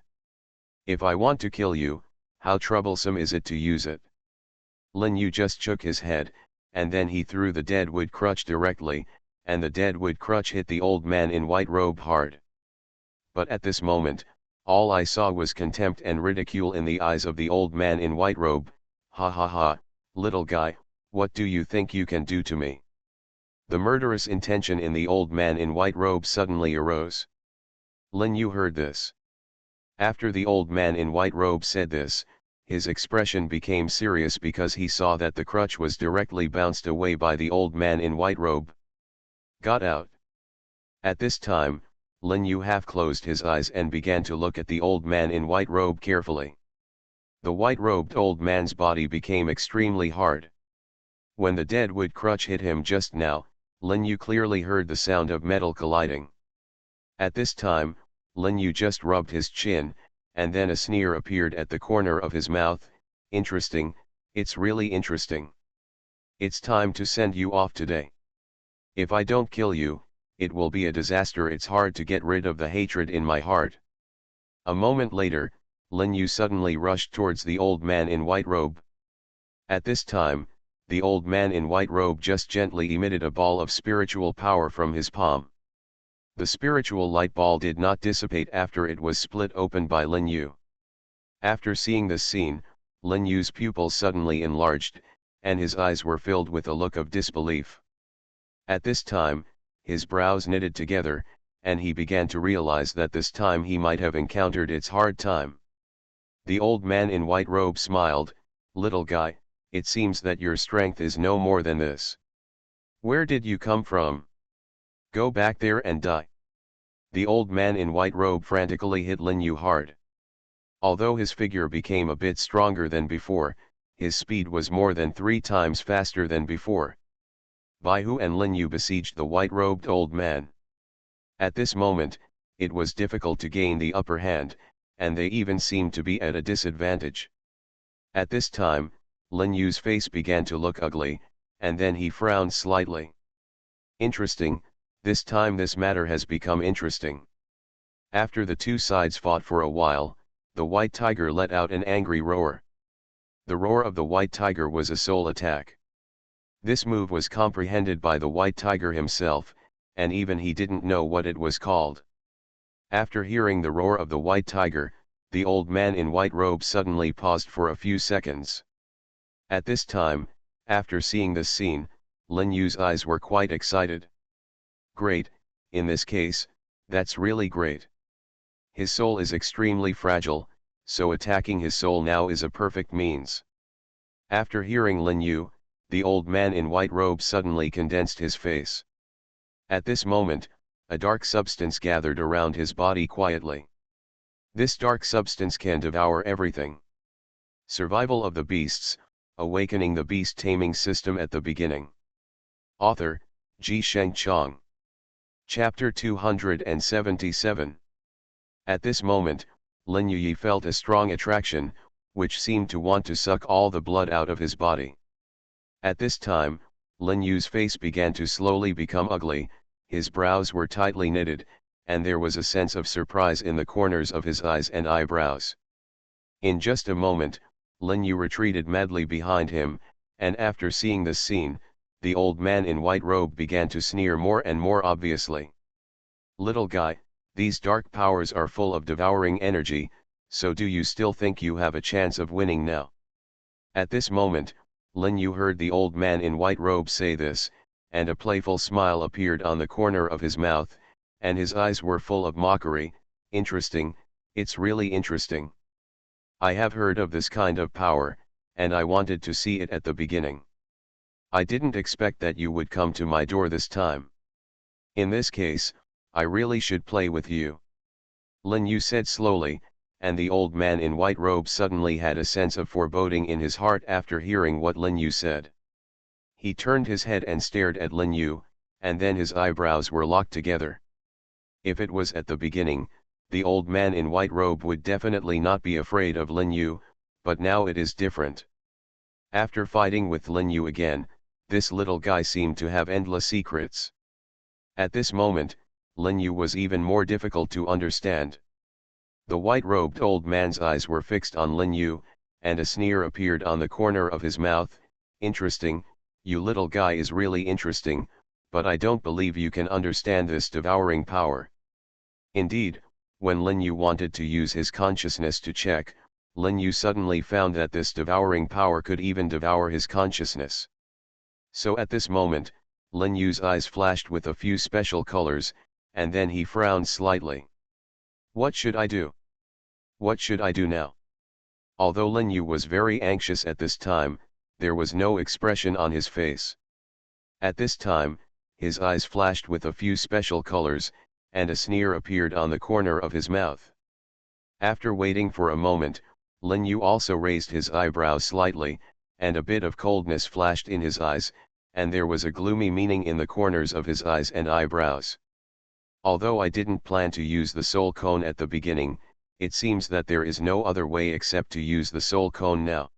Speaker 1: If I want to kill you, how troublesome is it to use it? Lin Yu just shook his head, and then he threw the deadwood crutch directly, and the deadwood crutch hit the old man in white robe hard. But at this moment, all I saw was contempt and ridicule in the eyes of the old man in white robe. Ha ha ha, little guy, what do you think you can do to me? The murderous intention in the old man in white robe suddenly arose. Lin Yu heard this. After the old man in white robe said this, his expression became serious because he saw that the crutch was directly bounced away by the old man in white robe. Got out. At this time, Lin Yu half closed his eyes and began to look at the old man in white robe carefully. The white-robed old man's body became extremely hard. When the deadwood crutch hit him just now, Lin Yu clearly heard the sound of metal colliding. At this time, Lin Yu just rubbed his chin, and then a sneer appeared at the corner of his mouth. Interesting, It's really interesting. It's time to send you off today. If I don't kill you, it will be a disaster. It's hard to get rid of the hatred in my heart. A moment later, Lin Yu suddenly rushed towards the old man in white robe. At this time, the old man in white robe just gently emitted a ball of spiritual power from his palm. The spiritual light ball did not dissipate after it was split open by Lin Yu. After seeing this scene, Lin Yu's pupils suddenly enlarged, and his eyes were filled with a look of disbelief. At this time, his brows knitted together, and he began to realize that this time he might have encountered its hard time. The old man in white robe smiled, "Little guy, it seems that your strength is no more than this. Where did you come from? Go back there and die." The old man in white robe frantically hit Lin Yu hard. Although his figure became a bit stronger than before, his speed was more than 3 times faster than before. Baihu and Lin Yu besieged the white-robed old man. At this moment, it was difficult to gain the upper hand, and they even seemed to be at a disadvantage. At this time, Lin Yu's face began to look ugly, and then he frowned slightly. Interesting, this time this matter has become interesting. After the two sides fought for a while, the white tiger let out an angry roar. The roar of the white tiger was a soul attack. This move was comprehended by the white tiger himself, and even he didn't know what it was called. After hearing the roar of the white tiger, the old man in white robe suddenly paused for a few seconds. At this time, after seeing this scene, Lin Yu's eyes were quite excited. Great, in this case, that's really great. His soul is extremely fragile, so attacking his soul now is a perfect means. After hearing Lin Yu, the old man in white robe suddenly condensed his face. At this moment, a dark substance gathered around his body quietly. This dark substance can devour everything. Survival of the Beasts, Awakening the Beast Taming System at the Beginning. Author, Ji Sheng Chong. Chapter 277. At this moment, Lin Yu felt a strong attraction, which seemed to want to suck all the blood out of his body. At this time, Lin Yu's face began to slowly become ugly, his brows were tightly knitted, and there was a sense of surprise in the corners of his eyes and eyebrows. In just a moment, Lin Yu retreated madly behind him, and after seeing this scene, the old man in white robe began to sneer more and more obviously. "Little guy, these dark powers are full of devouring energy, so do you still think you have a chance of winning now?" At this moment, Lin Yu heard the old man in white robe say this, and a playful smile appeared on the corner of his mouth, and his eyes were full of mockery. "Interesting, it's really interesting. I have heard of this kind of power, and I wanted to see it at the beginning. I didn't expect that you would come to my door this time. In this case, I really should play with you," Lin Yu said slowly, and the old man in white robe suddenly had a sense of foreboding in his heart after hearing what Lin Yu said. He turned his head and stared at Lin Yu, and then his eyebrows were locked together. If it was at the beginning, the old man in white robe would definitely not be afraid of Lin Yu, but now it is different. After fighting with Lin Yu again, this little guy seemed to have endless secrets. At this moment, Lin Yu was even more difficult to understand. The white-robed old man's eyes were fixed on Lin Yu, and a sneer appeared on the corner of his mouth. "Interesting, you little guy is really interesting, but I don't believe you can understand this devouring power." Indeed, when Lin Yu wanted to use his consciousness to check, Lin Yu suddenly found that this devouring power could even devour his consciousness. So at this moment, Lin Yu's eyes flashed with a few special colors, and then he frowned slightly. "What should I do? What should I do now?" Although Lin Yu was very anxious at this time, there was no expression on his face. At this time, his eyes flashed with a few special colors, and a sneer appeared on the corner of his mouth. After waiting for a moment, Lin Yu also raised his eyebrows slightly, and a bit of coldness flashed in his eyes, and there was a gloomy meaning in the corners of his eyes and eyebrows. "Although I didn't plan to use the soul cone at the beginning, it seems that there is no other way except to use the soul cone now.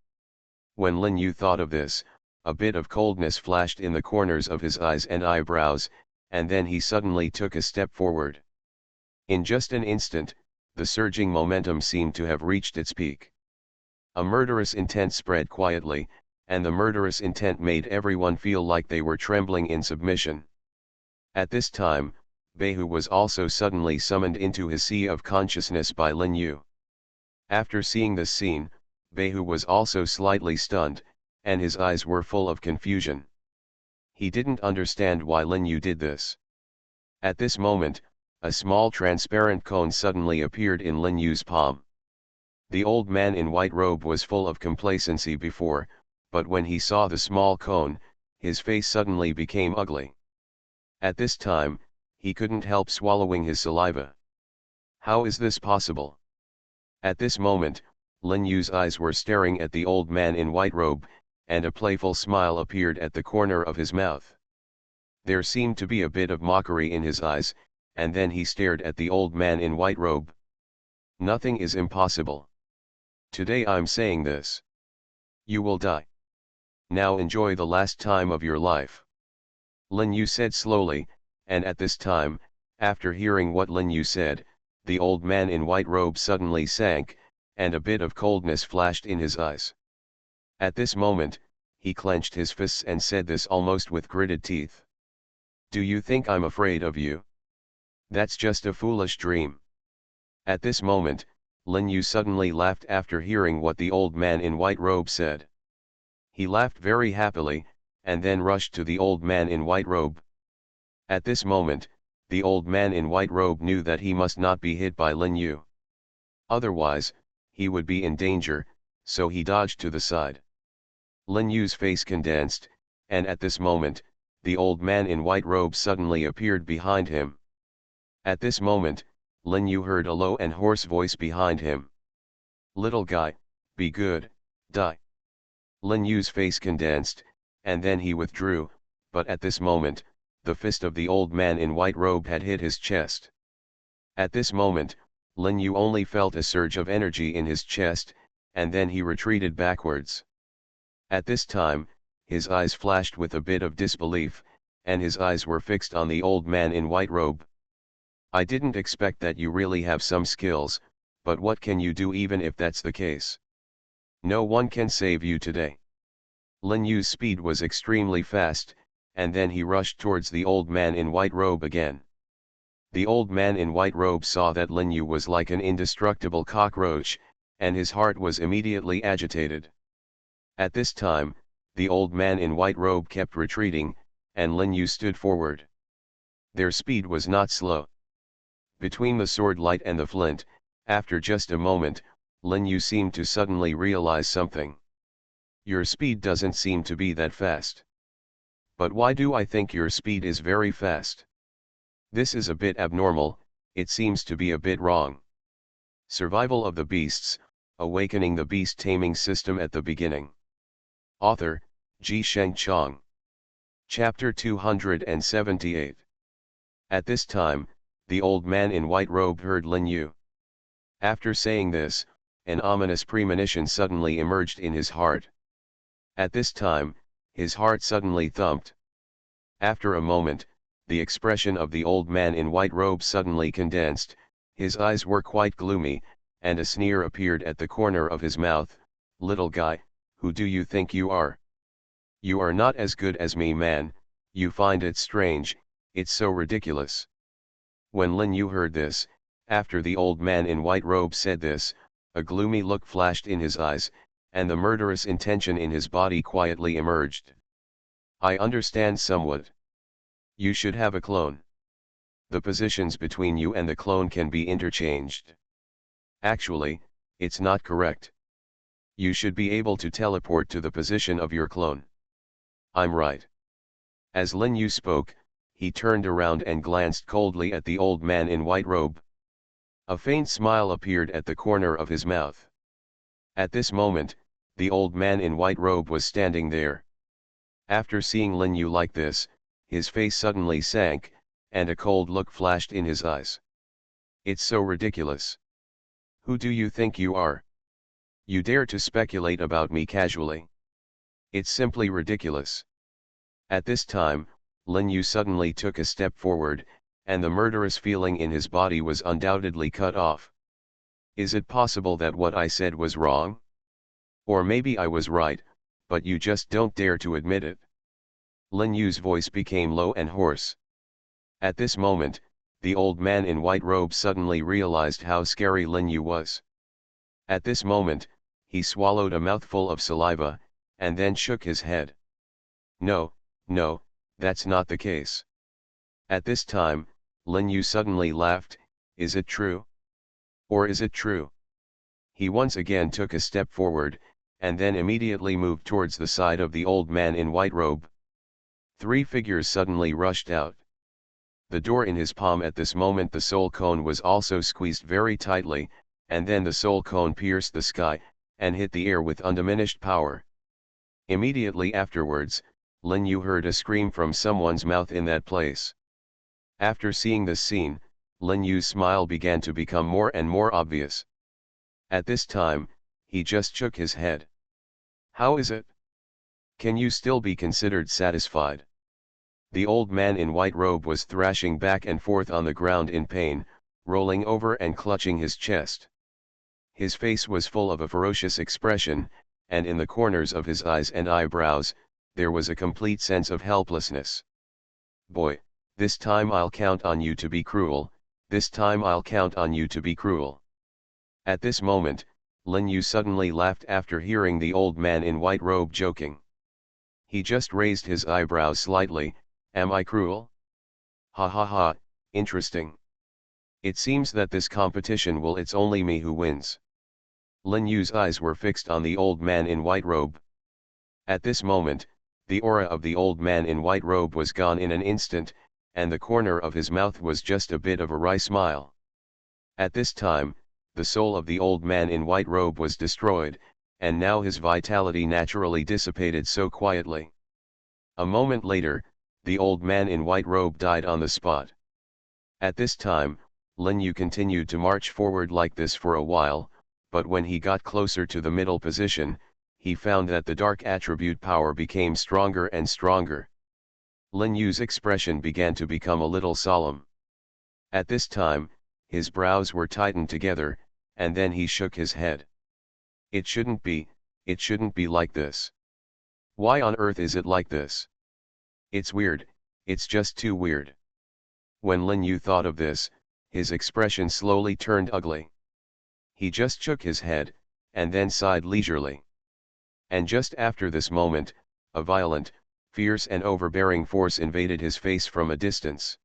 Speaker 1: When Lin Yu thought of this, a bit of coldness flashed in the corners of his eyes and eyebrows, and then he suddenly took a step forward. In just an instant, the surging momentum seemed to have reached its peak. A murderous intent spread quietly, and the murderous intent made everyone feel like they were trembling in submission. At this time, Beihu was also suddenly summoned into his sea of consciousness by Lin Yu. After seeing this scene, Beihu was also slightly stunned, and his eyes were full of confusion. He didn't understand why Lin Yu did this. At this moment, a small transparent cone suddenly appeared in Lin Yu's palm. The old man in white robe was full of complacency before, but when he saw the small cone, his face suddenly became ugly. At this time, he couldn't help swallowing his saliva. How is this possible? At this moment, Lin Yu's eyes were staring at the old man in white robe, and a playful smile appeared at the corner of his mouth. There seemed to be a bit of mockery in his eyes, and then he stared at the old man in white robe. Nothing is impossible. Today I'm saying this. You will die. Now enjoy the last time of your life. Lin Yu said slowly, and at this time, after hearing what Lin Yu said, the old man in white robe suddenly sank, and a bit of coldness flashed in his eyes. At this moment, he clenched his fists and said this almost with gritted teeth. Do you think I'm afraid of you? That's just a foolish dream. At this moment, Lin Yu suddenly laughed after hearing what the old man in white robe said. He laughed very happily, and then rushed to the old man in white robe. At this moment, the old man in white robe knew that he must not be hit by Lin Yu. Otherwise, he would be in danger, so he dodged to the side. Lin Yu's face condensed, and at this moment, the old man in white robe suddenly appeared behind him. At this moment, Lin Yu heard a low and hoarse voice behind him. Little guy, be good, die. Lin Yu's face condensed, and then he withdrew, but at this moment, the fist of the old man in white robe had hit his chest. At this moment, Lin Yu only felt a surge of energy in his chest, and then he retreated backwards. At this time, his eyes flashed with a bit of disbelief, and his eyes were fixed on the old man in white robe. I didn't expect that you really have some skills, but what can you do even if that's the case? No one can save you today. Lin Yu's speed was extremely fast, and then he rushed towards the old man in white robe again. The old man in white robe saw that Lin Yu was like an indestructible cockroach, and his heart was immediately agitated. At this time, the old man in white robe kept retreating, and Lin Yu stood forward. Their speed was not slow. Between the sword light and the flint, after just a moment, Lin Yu seemed to suddenly realize something. Your speed doesn't seem to be that fast. But why do I think your speed is very fast? This is a bit abnormal, it seems to be a bit wrong. Survival of the Beasts, Awakening the Beast Taming System at the Beginning. Author, Ji Sheng Chong. Chapter 278. At this time, the old man in white robe heard Lin Yu. After saying this, an ominous premonition suddenly emerged in his heart. At this time, his heart suddenly thumped. After a moment, the expression of the old man in white robe suddenly condensed, his eyes were quite gloomy, and a sneer appeared at the corner of his mouth. Little guy, who do you think you are? You are not as good as me, man. You find it strange, it's so ridiculous. When Lin Yu heard this, after the old man in white robe said this, a gloomy look flashed in his eyes, and the murderous intention in his body quietly emerged. I understand somewhat. You should have a clone. The positions between you and the clone can be interchanged. Actually, it's not correct. You should be able to teleport to the position of your clone. I'm right. As Lin Yu spoke, he turned around and glanced coldly at the old man in white robe. A faint smile appeared at the corner of his mouth. At this moment, the old man in white robe was standing there. After seeing Lin Yu like this, his face suddenly sank, and a cold look flashed in his eyes. It's so ridiculous. Who do you think you are? You dare to speculate about me casually. It's simply ridiculous. At this time, Lin Yu suddenly took a step forward, and the murderous feeling in his body was undoubtedly cut off. Is it possible that what I said was wrong? Or maybe I was right, but you just don't dare to admit it. Lin Yu's voice became low and hoarse. At this moment, the old man in white robe suddenly realized how scary Lin Yu was. At this moment, he swallowed a mouthful of saliva, and then shook his head. No, no, that's not the case. At this time, Lin Yu suddenly laughed. Is it true? Or is it true? He once again took a step forward, and then immediately moved towards the side of the old man in white robe. Three figures suddenly rushed out. The door in his palm. At this moment the soul cone was also squeezed very tightly, and then the soul cone pierced the sky, and hit the air with undiminished power. Immediately afterwards, Lin Yu heard a scream from someone's mouth in that place. After seeing this scene, Lin Yu's smile began to become more and more obvious. At this time, he just shook his head. How is it? Can you still be considered satisfied? The old man in white robe was thrashing back and forth on the ground in pain, rolling over and clutching his chest. His face was full of a ferocious expression, and in the corners of his eyes and eyebrows, there was a complete sense of helplessness. Boy, this time I'll count on you to be cruel, this time I'll count on you to be cruel. At this moment, Lin Yu suddenly laughed after hearing the old man in white robe joking. He just raised his eyebrows slightly. Am I cruel? Ha ha ha, interesting. It seems that this competition it's only me who wins. Lin Yu's eyes were fixed on the old man in white robe. At this moment, the aura of the old man in white robe was gone in an instant, and the corner of his mouth was just a bit of a wry smile. At this time, the soul of the old man in white robe was destroyed, and now his vitality naturally dissipated so quietly. A moment later, the old man in white robe died on the spot. At this time, Lin Yu continued to march forward like this for a while, but when he got closer to the middle position, he found that the dark attribute power became stronger and stronger. Lin Yu's expression began to become a little solemn. At this time, his brows were tightened together, and then he shook his head. It shouldn't be like this. Why on earth is it like this? It's weird, it's just too weird. When Lin Yu thought of this, his expression slowly turned ugly. He just shook his head, and then sighed leisurely. And just after this moment, a violent, fierce and overbearing force invaded his face from a distance.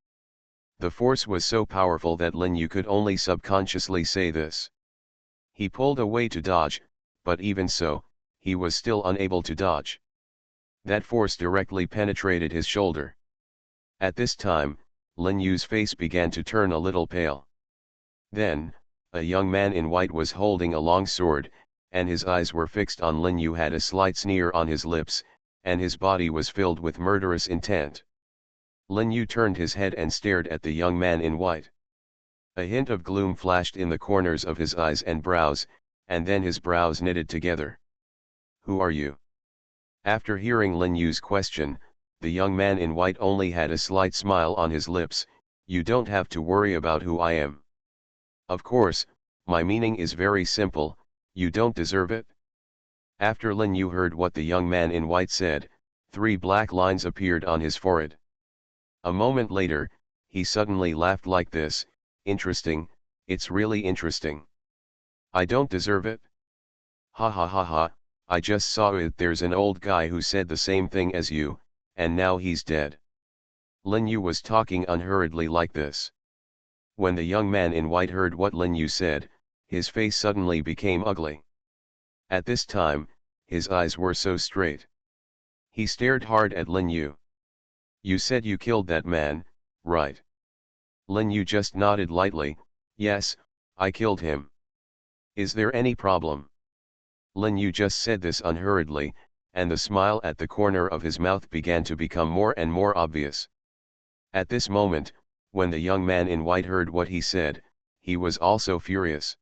Speaker 1: The force was so powerful that Lin Yu could only subconsciously say this. He pulled away to dodge, but even so, he was still unable to dodge. That force directly penetrated his shoulder. At this time, Lin Yu's face began to turn a little pale. Then, a young man in white was holding a long sword, and his eyes were fixed on Lin Yu, had a slight sneer on his lips, and his body was filled with murderous intent. Lin Yu turned his head and stared at the young man in white. A hint of gloom flashed in the corners of his eyes and brows, and then his brows knitted together. Who are you? After hearing Lin Yu's question, the young man in white only had a slight smile on his lips. You don't have to worry about who I am. Of course, my meaning is very simple, you don't deserve it. After Lin Yu heard what the young man in white said, 3 black lines appeared on his forehead. A moment later, he suddenly laughed like this. Interesting, it's really interesting. I don't deserve it? Ha ha ha ha, I just saw it. There's an old guy who said the same thing as you, and now he's dead. Lin Yu was talking unhurriedly like this. When the young man in white heard what Lin Yu said, his face suddenly became ugly. At this time, his eyes were so straight. He stared hard at Lin Yu. You said you killed that man, right? Lin Yu just nodded lightly. Yes, I killed him. Is there any problem? Lin Yu just said this unhurriedly, and the smile at the corner of his mouth began to become more and more obvious. At this moment, when the young man in white heard what he said, he was also furious.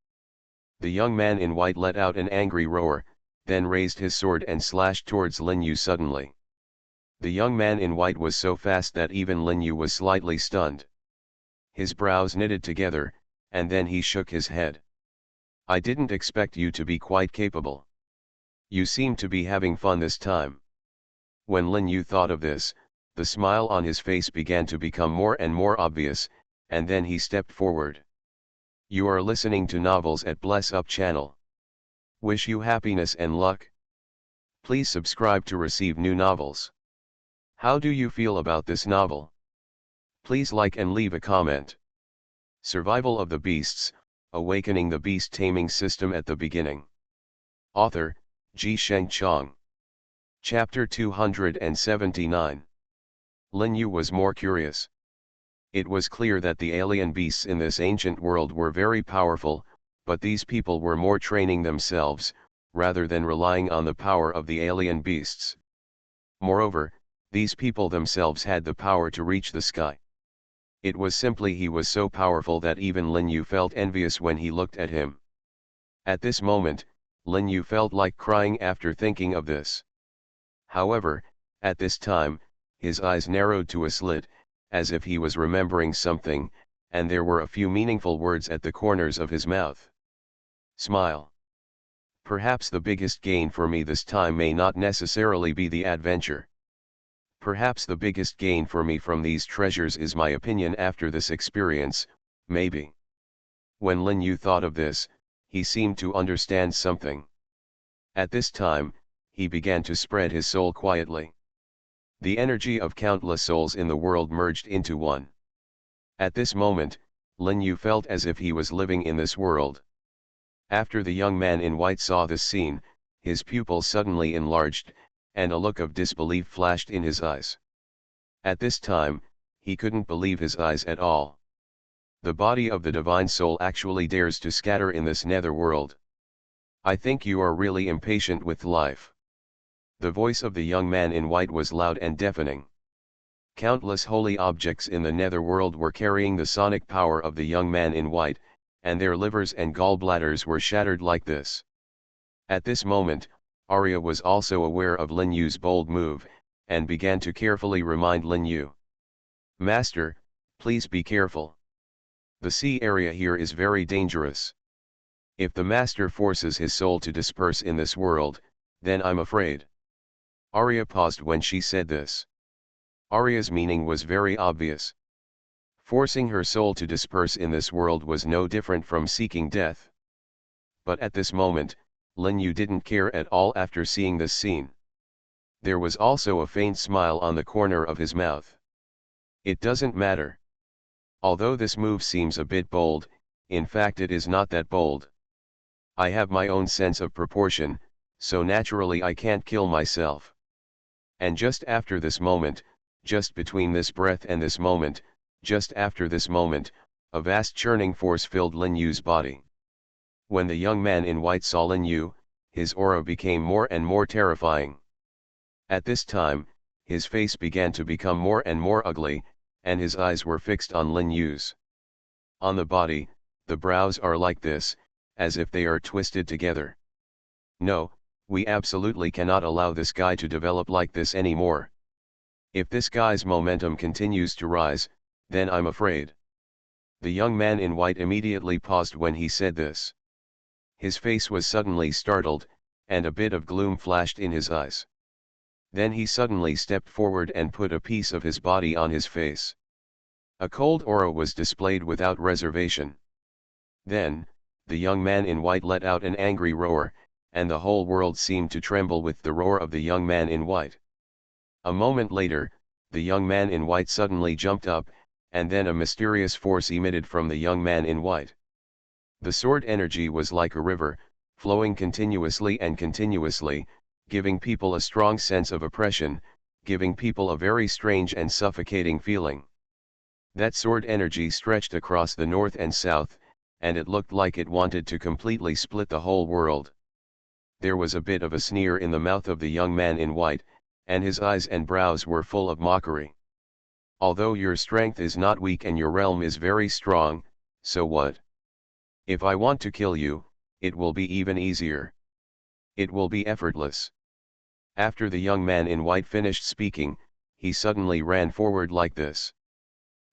Speaker 1: The young man in white let out an angry roar. then raised his sword and slashed towards Lin Yu suddenly. The young man in white was so fast that even Lin Yu was slightly stunned. His brows knitted together, and then he shook his head. "I didn't expect you to be quite capable. You seem to be having fun this time." When Lin Yu thought of this, the smile on his face began to become more and more obvious, and then he stepped forward. "You are listening to novels at Bless Up channel. Wish you happiness and luck. Please subscribe to receive new novels. How do you feel about this novel? Please like and leave a comment." Survival of the Beasts, Awakening the Beast Taming System at the Beginning. Author, Ji Sheng Chong. Chapter 279. Lin Yu was more curious. It was clear that the alien beasts in this ancient world were very powerful, but these people were more training themselves, rather than relying on the power of the alien beasts. Moreover, these people themselves had the power to reach the sky. It was simply he was so powerful that even Lin Yu felt envious when he looked at him. At this moment, Lin Yu felt like crying after thinking of this. However, at this time, his eyes narrowed to a slit, as if he was remembering something, and there were a few meaningful words at the corners of his mouth. "Smile. Perhaps the biggest gain for me this time may not necessarily be the adventure. Perhaps the biggest gain for me from these treasures is my opinion after this experience, maybe." When Lin Yu thought of this, he seemed to understand something. At this time, he began to spread his soul quietly. The energy of countless souls in the world merged into one. At this moment, Lin Yu felt as if he was living in this world. After the young man in white saw this scene, his pupils suddenly enlarged, and a look of disbelief flashed in his eyes. At this time, he couldn't believe his eyes at all. The body of the divine soul actually dares to scatter in this nether world. "I think you are really impatient with life." The voice of the young man in white was loud and deafening. Countless holy objects in the nether world were carrying the sonic power of the young man in white, and their livers and gallbladders were shattered like this. At this moment, Arya was also aware of Lin Yu's bold move, and began to carefully remind Lin Yu. "Master, please be careful. The sea area here is very dangerous. If the master forces his soul to disperse in this world, then I'm afraid." Arya paused when she said this. Arya's meaning was very obvious. Forcing her soul to disperse in this world was no different from seeking death. But at this moment, Lin Yu didn't care at all after seeing this scene. There was also a faint smile on the corner of his mouth. "It doesn't matter. Although this move seems a bit bold, in fact it is not that bold. I have my own sense of proportion, so naturally I can't kill myself." And just after this moment, just between this breath and this moment, just after this moment, a vast churning force filled Lin Yu's body. When the young man in white saw Lin Yu, his aura became more and more terrifying. At this time, his face began to become more and more ugly, and his eyes were fixed on Lin Yu's. On the body, the brows are like this, as if they are twisted together. "No, we absolutely cannot allow this guy to develop like this anymore. If this guy's momentum continues to rise, then I'm afraid." The young man in white immediately paused when he said this. His face was suddenly startled, and a bit of gloom flashed in his eyes. Then he suddenly stepped forward and put a piece of his body on his face. A cold aura was displayed without reservation. Then, the young man in white let out an angry roar, and the whole world seemed to tremble with the roar of the young man in white. A moment later, the young man in white suddenly jumped up, and then a mysterious force emitted from the young man in white. The sword energy was like a river, flowing continuously and continuously, giving people a strong sense of oppression, giving people a very strange and suffocating feeling. That sword energy stretched across the north and south, and it looked like it wanted to completely split the whole world. There was a bit of a sneer in the mouth of the young man in white, and his eyes and brows were full of mockery. "Although your strength is not weak and your realm is very strong, so what? If I want to kill you, it will be even easier. It will be effortless. After the young man in white finished speaking, he suddenly ran forward like this.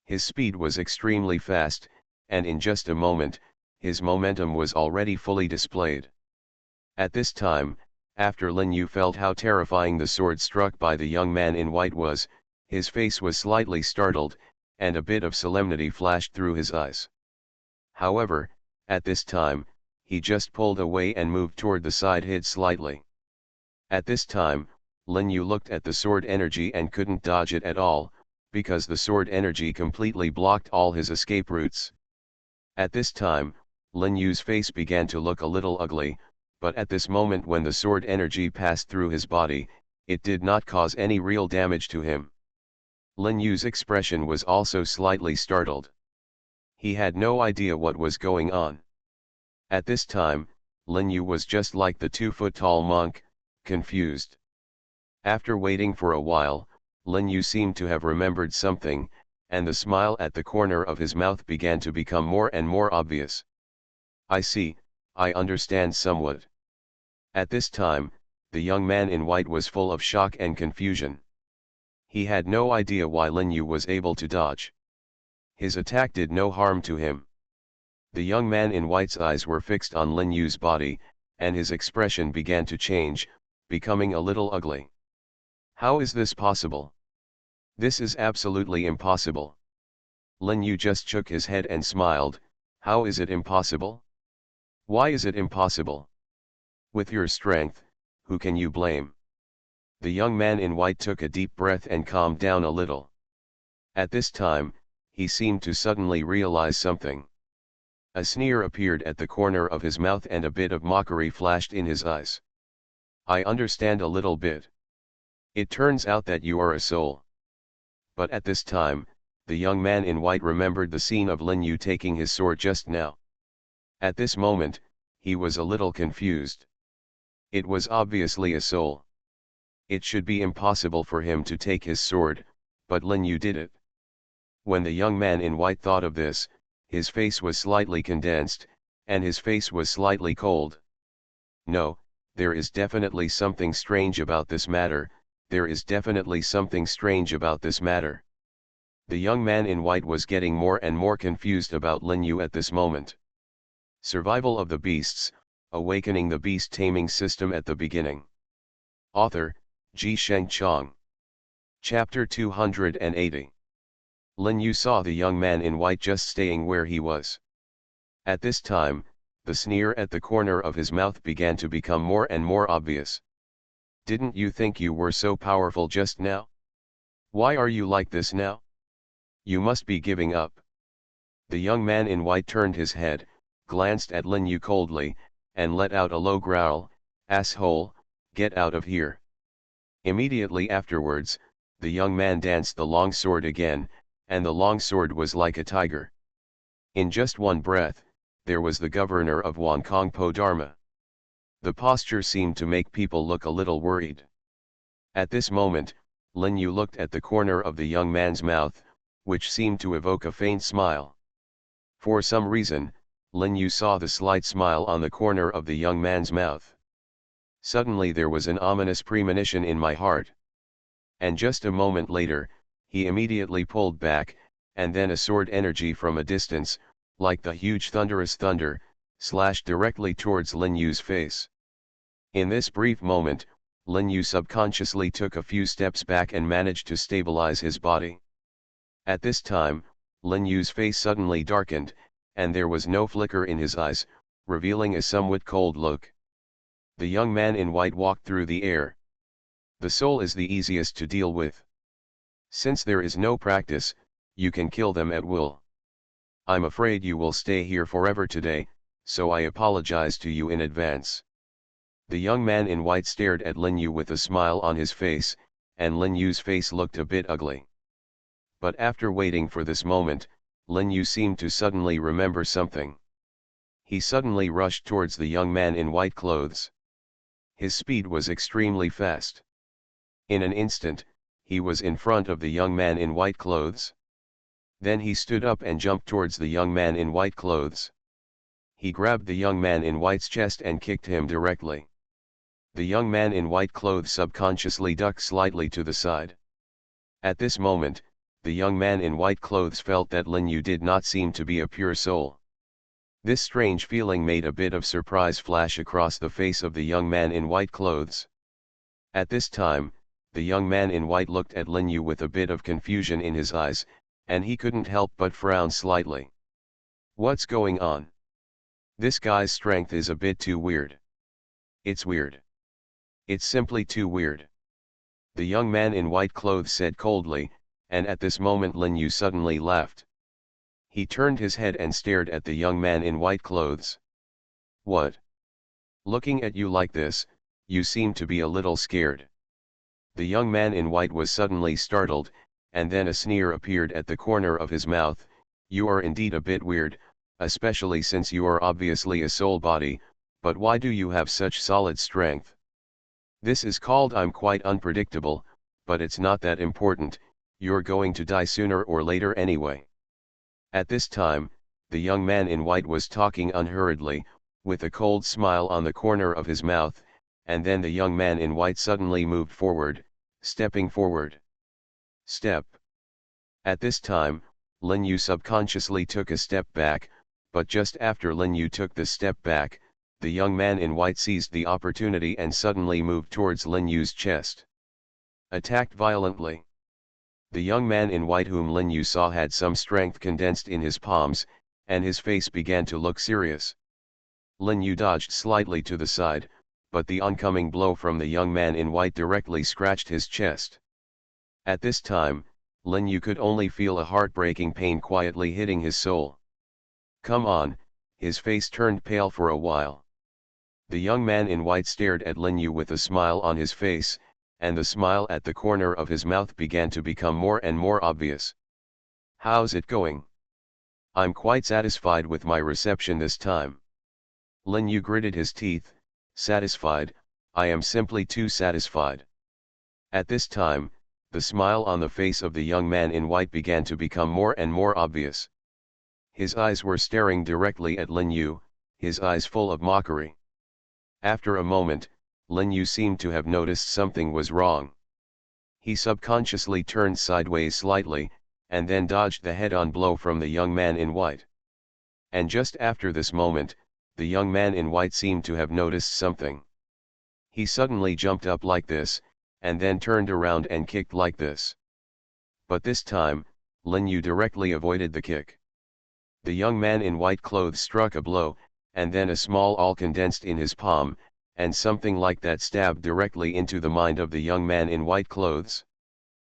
Speaker 1: His speed was extremely fast, and in just a moment, his momentum was already fully displayed. At this time, after Lin Yu felt how terrifying the sword struck by the young man in white was, his face was slightly startled, and a bit of solemnity flashed through his eyes. However, at this time, he just pulled away and moved toward the side hid slightly. At this time, Lin Yu looked at the sword energy and couldn't dodge it at all, because the sword energy completely blocked all his escape routes. At this time, Lin Yu's face began to look a little ugly, but at this moment when the sword energy passed through his body, it did not cause any real damage to him. Lin Yu's expression was also slightly startled. He had no idea what was going on. At this time, Lin Yu was just like the 2-foot-tall monk, confused. After waiting for a while, Lin Yu seemed to have remembered something, and the smile at the corner of his mouth began to become more and more obvious. I see, I understand somewhat. At this time, the young man in white was full of shock and confusion. He had no idea why Lin Yu was able to dodge. His attack did no harm to him. The young man in white's eyes were fixed on Lin Yu's body, and his expression began to change, becoming a little ugly. How is this possible? This is absolutely impossible. Lin Yu just shook his head and smiled. How is it impossible? Why is it impossible? With your strength, who can you blame? The young man in white took a deep breath and calmed down a little. At this time, he seemed to suddenly realize something. A sneer appeared at the corner of his mouth and a bit of mockery flashed in his eyes. I understand a little bit. It turns out that you are a soul. But at this time, the young man in white remembered the scene of Lin Yu taking his sword just now. At this moment, he was a little confused. It was obviously a soul. It should be impossible for him to take his sword, but Lin Yu did it. When the young man in white thought of this, his face was slightly condensed, and his face was slightly cold. No, there is definitely something strange about this matter, there is definitely something strange about this matter. The young man in white was getting more and more confused about Lin Yu at this moment. Survival of the Beasts, Awakening the Beast Taming System at the Beginning. Author, Ji Sheng Chong. Chapter 280. Lin Yu saw the young man in white just staying where he was. At this time, the sneer at the corner of his mouth began to become more and more obvious. Didn't you think you were so powerful just now? Why are you like this now? You must be giving up. The young man in white turned his head, glanced at Lin Yu coldly, and let out a low growl, "Asshole, get out of here." Immediately afterwards, the young man danced the long sword again, and the long sword was like a tiger. In just one breath, there was the governor of Wangkongpo Dharma. The posture seemed to make people look a little worried. At this moment, Lin Yu looked at the corner of the young man's mouth, which seemed to evoke a faint smile. For some reason, Lin Yu saw the slight smile on the corner of the young man's mouth. Suddenly there was an ominous premonition in my heart. And just a moment later, he immediately pulled back, and then a sword energy from a distance, like the huge thunderous thunder, slashed directly towards Lin Yu's face. In this brief moment, Lin Yu subconsciously took a few steps back and managed to stabilize his body. At this time, Lin Yu's face suddenly darkened, and there was no flicker in his eyes, revealing a somewhat cold look. The young man in white walked through the air. The soul is the easiest to deal with. Since there is no practice, you can kill them at will. I'm afraid you will stay here forever today, so I apologize to you in advance. The young man in white stared at Lin Yu with a smile on his face, and Lin Yu's face looked a bit ugly. But after waiting for this moment, Lin Yu seemed to suddenly remember something. He suddenly rushed towards the young man in white clothes. His speed was extremely fast. In an instant, he was in front of the young man in white clothes. Then he stood up and jumped towards the young man in white clothes. He grabbed the young man in white's chest and kicked him directly. The young man in white clothes subconsciously ducked slightly to the side. At this moment, the young man in white clothes felt that Lin Yu did not seem to be a pure soul. This strange feeling made a bit of surprise flash across the face of the young man in white clothes. At this time, the young man in white looked at Lin Yu with a bit of confusion in his eyes, and he couldn't help but frown slightly. What's going on? This guy's strength is a bit too weird. It's weird. It's simply too weird. The young man in white clothes said coldly, and at this moment Lin Yu suddenly laughed. He turned his head and stared at the young man in white clothes. What? Looking at you like this, you seem to be a little scared. The young man in white was suddenly startled, and then a sneer appeared at the corner of his mouth. You are indeed a bit weird, especially since you are obviously a soul body, but why do you have such solid strength? This is called I'm quite unpredictable, but it's not that important, you're going to die sooner or later anyway. At this time, the young man in white was talking unhurriedly, with a cold smile on the corner of his mouth, and then the young man in white suddenly moved forward, stepping forward. Step. At this time, Lin Yu subconsciously took a step back, but just after Lin Yu took the step back, the young man in white seized the opportunity and suddenly moved towards Lin Yu's chest. Attacked violently. The young man in white whom Lin Yu saw had some strength condensed in his palms, and his face began to look serious. Lin Yu dodged slightly to the side, but the oncoming blow from the young man in white directly scratched his chest. At this time, Lin Yu could only feel a heartbreaking pain quietly hitting his soul. Come on, his face turned pale for a while. The young man in white stared at Lin Yu with a smile on his face, and the smile at the corner of his mouth began to become more and more obvious. How's it going? I'm quite satisfied with my reception this time. Lin Yu gritted his teeth, satisfied, I am simply too satisfied. At this time, the smile on the face of the young man in white began to become more and more obvious. His eyes were staring directly at Lin Yu, his eyes full of mockery. After a moment, Lin Yu seemed to have noticed something was wrong. He subconsciously turned sideways slightly, and then dodged the head-on blow from the young man in white. And just after this moment, the young man in white seemed to have noticed something. He suddenly jumped up like this, and then turned around and kicked like this. But this time, Lin Yu directly avoided the kick. The young man in white clothes struck a blow, and then a small awl condensed in his palm, and something like that stabbed directly into the mind of the young man in white clothes.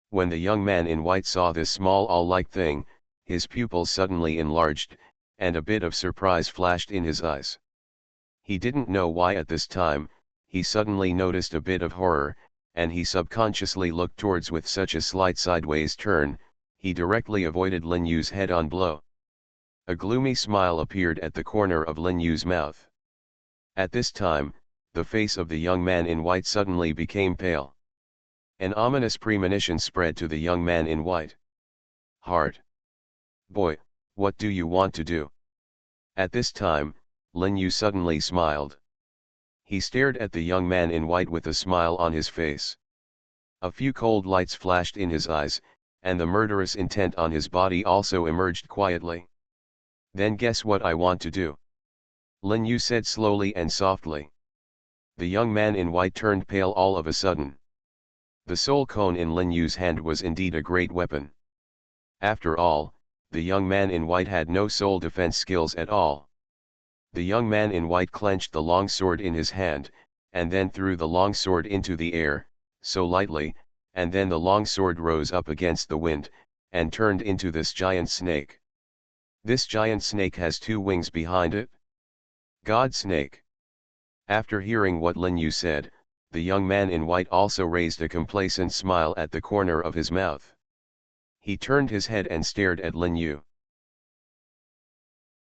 Speaker 1: When the young man in white saw this small awl-like thing, his pupils suddenly enlarged, and a bit of surprise flashed in his eyes. He didn't know why at this time, he suddenly noticed a bit of horror, and he subconsciously looked towards with such a slight sideways turn, he directly avoided Lin Yu's head-on blow. A gloomy smile appeared at the corner of Lin Yu's mouth. At this time, the face of the young man in white suddenly became pale. An ominous premonition spread to the young man in white. Hard. Boy, what do you want to do? At this time, Lin Yu suddenly smiled. He stared at the young man in white with a smile on his face. A few cold lights flashed in his eyes, and the murderous intent on his body also emerged quietly. Then guess what I want to do? Lin Yu said slowly and softly. The young man in white turned pale all of a sudden. The soul cone in Lin Yu's hand was indeed a great weapon. After all, the young man in white had no soul defense skills at all. The young man in white clenched the long sword in his hand, and then threw the long sword into the air, so lightly, and then the long sword rose up against the wind, and turned into this giant snake. This giant snake has two wings behind it. God snake. After hearing what Lin Yu said, the young man in white also raised a complacent smile at the corner of his mouth. He turned his head and stared at Lin Yu.